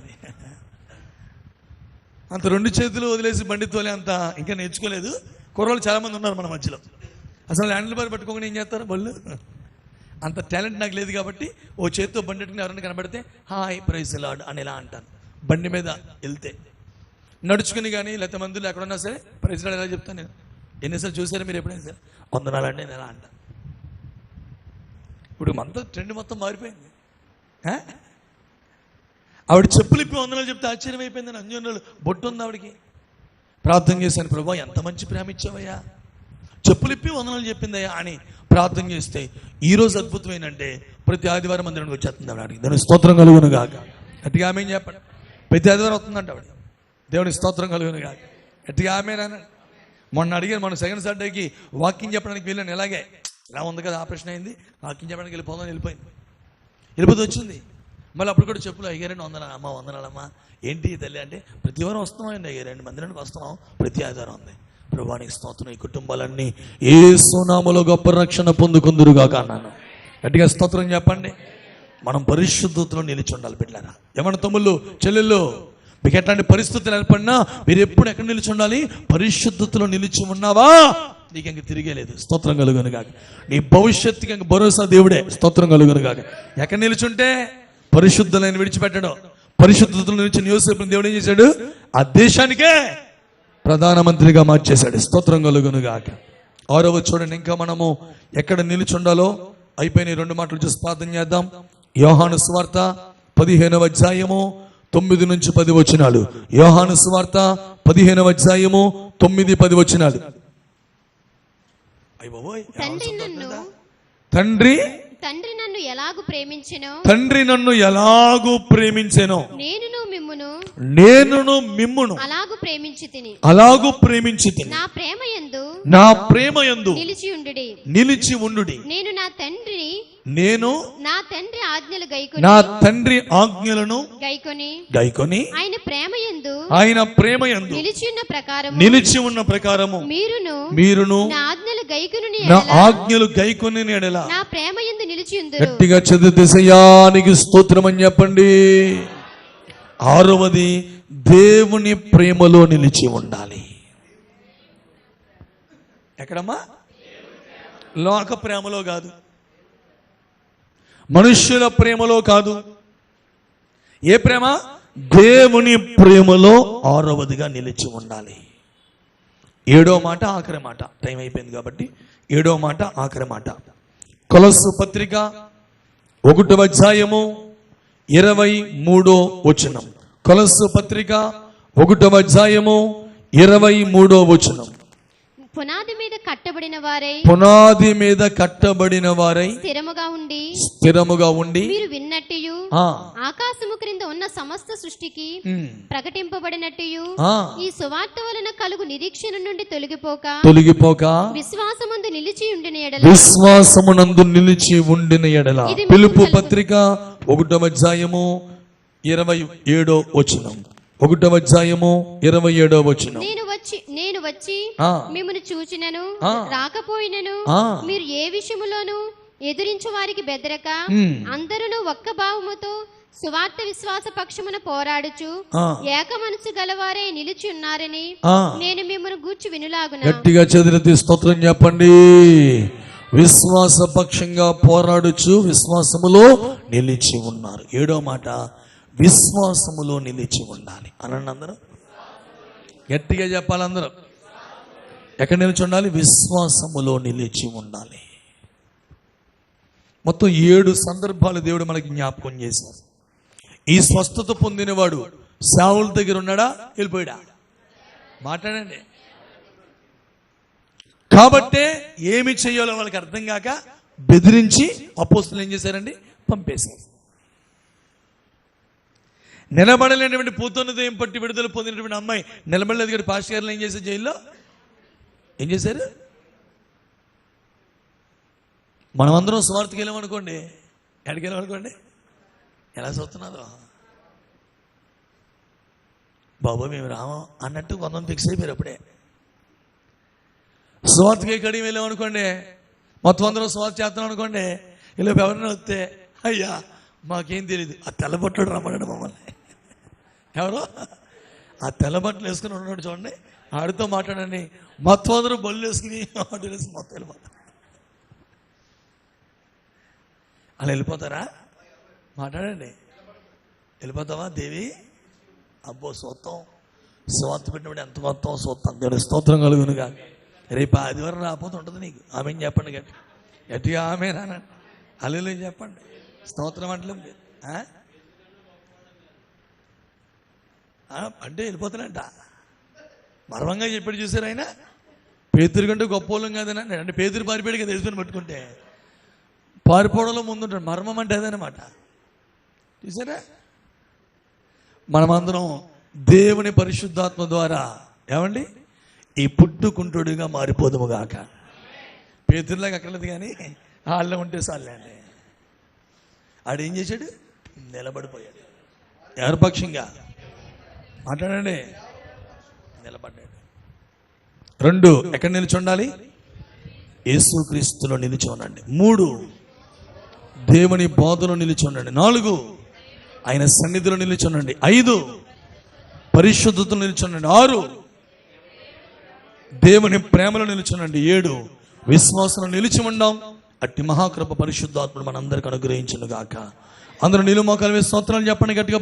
అంత 2 చేతులు వదిలేసి బండి తోలే అంత ఇంకా నేర్చుకోలేదు. కుర్రోళ్ళు చాలా మంది ఉన్నారు మన మధ్యలో. అసలు హ్యాండిల్ బార్ పట్టుకోకుండా ఏం చేస్తారు బళ్ళు? అంత టాలెంట్ నాకు లేదు కాబట్టి ఓ చేతితో బండి పెట్టుకుని ఎవరైనా కనబడితే హాయ్ ప్రైజ్ లార్డ్ అని ఇలా అంటాను. బండి మీద వెళ్తే నడుచుకుని కానీ లేకపోతే మందులు ఎక్కడున్నా సరే ప్రైజ్ లార్డ్ ఎలా చెప్తాను నేను. ఎన్నిసార్లు చూసారా మీరు ఎప్పుడైనా సరే? వందనాలండి నేను ఎలా అంటాను. ఇప్పుడు మనతో ట్రెండ్ మొత్తం మారిపోయింది. ఆవిడ చెప్పులు ఇప్పి వందనాలు చెప్తే ఆశ్చర్యం అయిపోయిందని. అంజనులు బొట్టు ఉంది ఆవిడికి. ప్రార్థన చేశాను, ప్రభా ఎంత మంచి ప్రేమ ఇచ్చావయ్యా, చెప్పులు ఇప్పి వందనాలు చెప్పిందయ్యా అని ప్రార్థన చేస్తే ఈరోజు అద్భుతం ఏంటంటే ప్రతి ఆదివారం మందిరానికి వచ్చేస్తుంది ఆవిడకి. దేవుని స్తోత్రం కలుగును గాక. గట్టిగా ఆమె చెప్పండి. ప్రతి ఆదివారం వస్తుందంట ఆవిడ. దేవుని స్తోత్రం కలుగును గాక. గట్టిగా ఆమెనానండి. మొన్న అడిగాను, మన సెకండ్ సాటర్డేకి వాకింగ్ చెప్పడానికి వెళ్ళాను. ఇలాగే ఇలా ఉంది కదా, ఆపరేషన్ అయింది, వాకింగ్ చెప్పడానికి వెళ్ళిపోతే వచ్చింది. మళ్ళీ అప్పుడు కూడా చెప్పులు అయ్యారండి వందనాలమ్మా, వందనాలమ్మా. ఏంటి తల్లి అంటే ప్రతి వారం వస్తున్నామండి అయ్యారండి, మందిరానికి వస్తున్నాం, ప్రతి ఆదివారం ఉంది. ప్రభువానికి స్తోత్రం. ఈ కుటుంబాలన్నీ యేసు నామములో గొప్ప రక్షణ పొందుకుందురుగాక అన్నాను. గట్టిగా స్తోత్రం చెప్పండి. మనం పరిశుద్ధతలో నిలిచి ఉండాలి బిడ్డలారా. ఏమన్నా తమ్ముళ్ళు చెల్లెళ్ళు, మీకు ఎట్లాంటి పరిస్థితులు ఏర్పడినా మీరు ఎప్పుడు ఎక్కడ నిలిచి ఉండాలి? పరిశుద్ధతలో నిలిచి ఉన్నావా నీకు ఇంక తిరిగేలేదు. స్తోత్రం కలుగును గాక. నీ భవిష్యత్తుకి ఇంక భరోసా దేవుడే. స్తోత్రం కలుగును గాక. ఎక్కడ నిలిచుంటే పరిశుద్ధులైన విడిచిపెట్టడం. పరిశుద్ధతలో నిలిచిన యోసేపుని దేవుడు ఏం చేశాడు? ఆ దేశానికే ప్రధానమంత్రిగా మార్చేశాడు. స్తోత్రం కలుగును గాక. 6వ చూడండి, ఇంకా మనము ఎక్కడ నిలిచి ఉండాలో అయిపోయిన 2 మాటలు చూసి ప్రార్థన చేద్దాం. యోహాను సువార్త 15వ అధ్యాయము 9 నుంచి 10 వచనాలు. యోహాను సువార్త 15వ అధ్యాయము 9, 10 వచనాలు. తండ్రి నన్ను ఎలాగు ప్రేమించెనో నేనును మిమ్మును అలాగు ప్రేమించి తిని నా ప్రేమ యందు నిలిచి ఉండుడి. నేను నా తండ్రి ఆజ్ఞలను గైకొని ఆయన ప్రేమ యందు నిలిచి ఉన్న ప్రకారము మీరును నా ఆజ్ఞలు గైకొని ఎడల నా ప్రేమ యందు నిలిచి ఉందురు. గట్టిగా చదివితే సయానికి స్తోత్రం అని చెప్పండి. ఆరవది దేవుని ప్రేమలో నిలిచి ఉండాలి. ఎక్కడమ్మా? లోక ప్రేమలో కాదు, మనుష్యుల ప్రేమలో కాదు. ఏ ప్రేమ? దేవుని ప్రేమలో ఆరవదిగా నిలిచి ఉండాలి. 7వ మాట ఆఖరి మాట. టైం అయిపోయింది కాబట్టి 7వ మాట ఆఖరి మాట. కొలస్సు పత్రిక 1వ అధ్యాయము 23వ వచనం. కొలస్సు పత్రిక 1వ అధ్యాయము 23వ వచనం. పునాది మీద కట్టబడిన వారై, పునాది మీద కట్టబడిన వారై స్థిరముగా ఉండి మీరు విన్నట్టు ఆకాశము క్రింద ఉన్న సమస్త సృష్టికి ప్రకటింపబడినట్టు ఈ సువార్త వలన కలుగు నిరీక్షణ నుండి తొలగిపోక విశ్వాసమందు నిలిచి ఉండిన ఎడల. పిలుపు పత్రిక 1వ అధ్యాయము 27వ వచనం. 1వ అధ్యాయము 27వ వచనం. నేను వచ్చి మిమ్మల్ని చూచినను రాకపోయినను మీరు ఏ విషయములోను ఎదురించు వారికి బెదరక అందరూ ఒక్క భావముతో సువార్త విశ్వాస పక్షమున పోరాడుచు ఏక మనసు గలవారే నిలిచి ఉన్నారని నేను మిమ్మల్ని గూర్చి వినులాగున. గట్టిగా చదివితే స్తోత్రం చెప్పండి. విశ్వాస పక్షంగా పోరాడుచు విశ్వాసములో నిలిచి ఉన్నారు. 7వ మాట విశ్వాసములో నిలిచి ఉండాలి. అనండి అందరూ గట్టిగా చెప్పాలి. అందరూ ఎక్కడ నిలిచి ఉండాలి? విశ్వాసములో నిలిచి ఉండాలి. మొత్తం 7 సందర్భాలు దేవుడు మనకి జ్ఞాపకం చేశారు. ఈ స్వస్థత పొందినవాడు సావుల దగ్గర ఉన్నాడా, వెళ్ళిపోయాడా? మాట్లాడండి. కాబట్టే ఏమి చెయ్యాలో వాళ్ళకి అర్థం కాక బెదిరించి అపోస్తులు ఏం చేశారండి? పంపేశారు. నిలబడలేనటువంటి పూతోన్నదేం పట్టి విడుదల పొందినటువంటి అమ్మాయి నిలబడలేదు కదా. పాస్టర్ గారు ఏం చేశారు? జైల్లో ఏం చేశారు? మనమందరం స్వార్థకి వెళ్ళామనుకోండి, ఎక్కడికి వెళ్ళామనుకోండి, ఎలా చూస్తున్నారు? బాబా మేము రామం అన్నట్టు కొంతమంది ఫిక్స్ అయిపోయారు. అప్పుడే స్వార్థకి ఎక్కడికి వెళ్ళామనుకోండి, మొత్తం అందరం స్వార్థ చేస్తున్నాం అనుకోండి, ఇలా ఎవరైనా వస్తే అయ్యా మాకేం తెలియదు, ఆ తెల్లబట్టలు రమ్మన్నాడు మమ్మల్ని. ఎవరో ఆ తెల్లబట్టలు వేసుకుని ఉన్నాడు చూడండి, ఆడితో మాట్లాడండి. మొత్తం అందరూ బళ్ళు వేసుకుని ఆడు వేసి మొత్తం వెళ్ళిపోతారు. అలా వెళ్ళిపోతారా? మాట్లాడండి. వెళ్ళిపోతావా దేవి? అబ్బో సొత్తం స్వార్థ పెట్టినప్పుడు ఎంత మొత్తం సొత్తం దేవుడి స్తోత్రం కలుగునుగా. రేపు ఆదివారం రాకపోతే ఉంటుంది నీకు. ఆమె చెప్పండి గట్టిగా ఆమె రానండి. అల్లెలు చెప్పండి. స్తోత్రం అంటలేదు అంటే వెళ్ళిపోతానంట. మర్మంగా చెప్పాడు చూసారు ఆయన. పేతురు కంటే గొప్ప వాళ్ళం కాదనా అంటే పేతురు పారిపోయాడు కదా తెలుసుకొని పట్టుకుంటే. పారిపోవడంలో ముందుంటాడు. మర్మం అంటే అదనమాట. చూసారా? మనమందరం దేవుని పరిశుద్ధాత్మ ద్వారా ఏమండి ఈ పుట్టుకుంటుడుగా మారిపోదుము గాక. పేతురులాగా అక్కర్లేదు కానీ వాళ్ళ ఉంటే చాలే అండి. ఆడేం చేశాడు? నిలబడిపోయాడు. ఎవరి పక్షంగా? మాట్లాడండి. నిలబడ్డాడు. 2 ఎక్కడ నిలిచి ఉండాలి? యేసుక్రీస్తులో నిలిచి ఉండండి. 3 దేవుని బోధలో నిలిచి ఉండండి. 4 ఆయన సన్నిధిలో నిలిచి ఉండండి. 5 పరిశుద్ధతలో నిలిచి ఉండండి. 6 దేవుని ప్రేమలో నిలిచి ఉండండి. 7 విశ్వాసంలో నిలిచి ఉండాం. అట్టి మహాకృప పరిశుద్ధాత్ముడు మనందరికి అనుగ్రహించును గాక. అందరూ నీళ్ళు మోకాలు వేసి స్తోత్రాలు చెప్పండి గట్టిగా.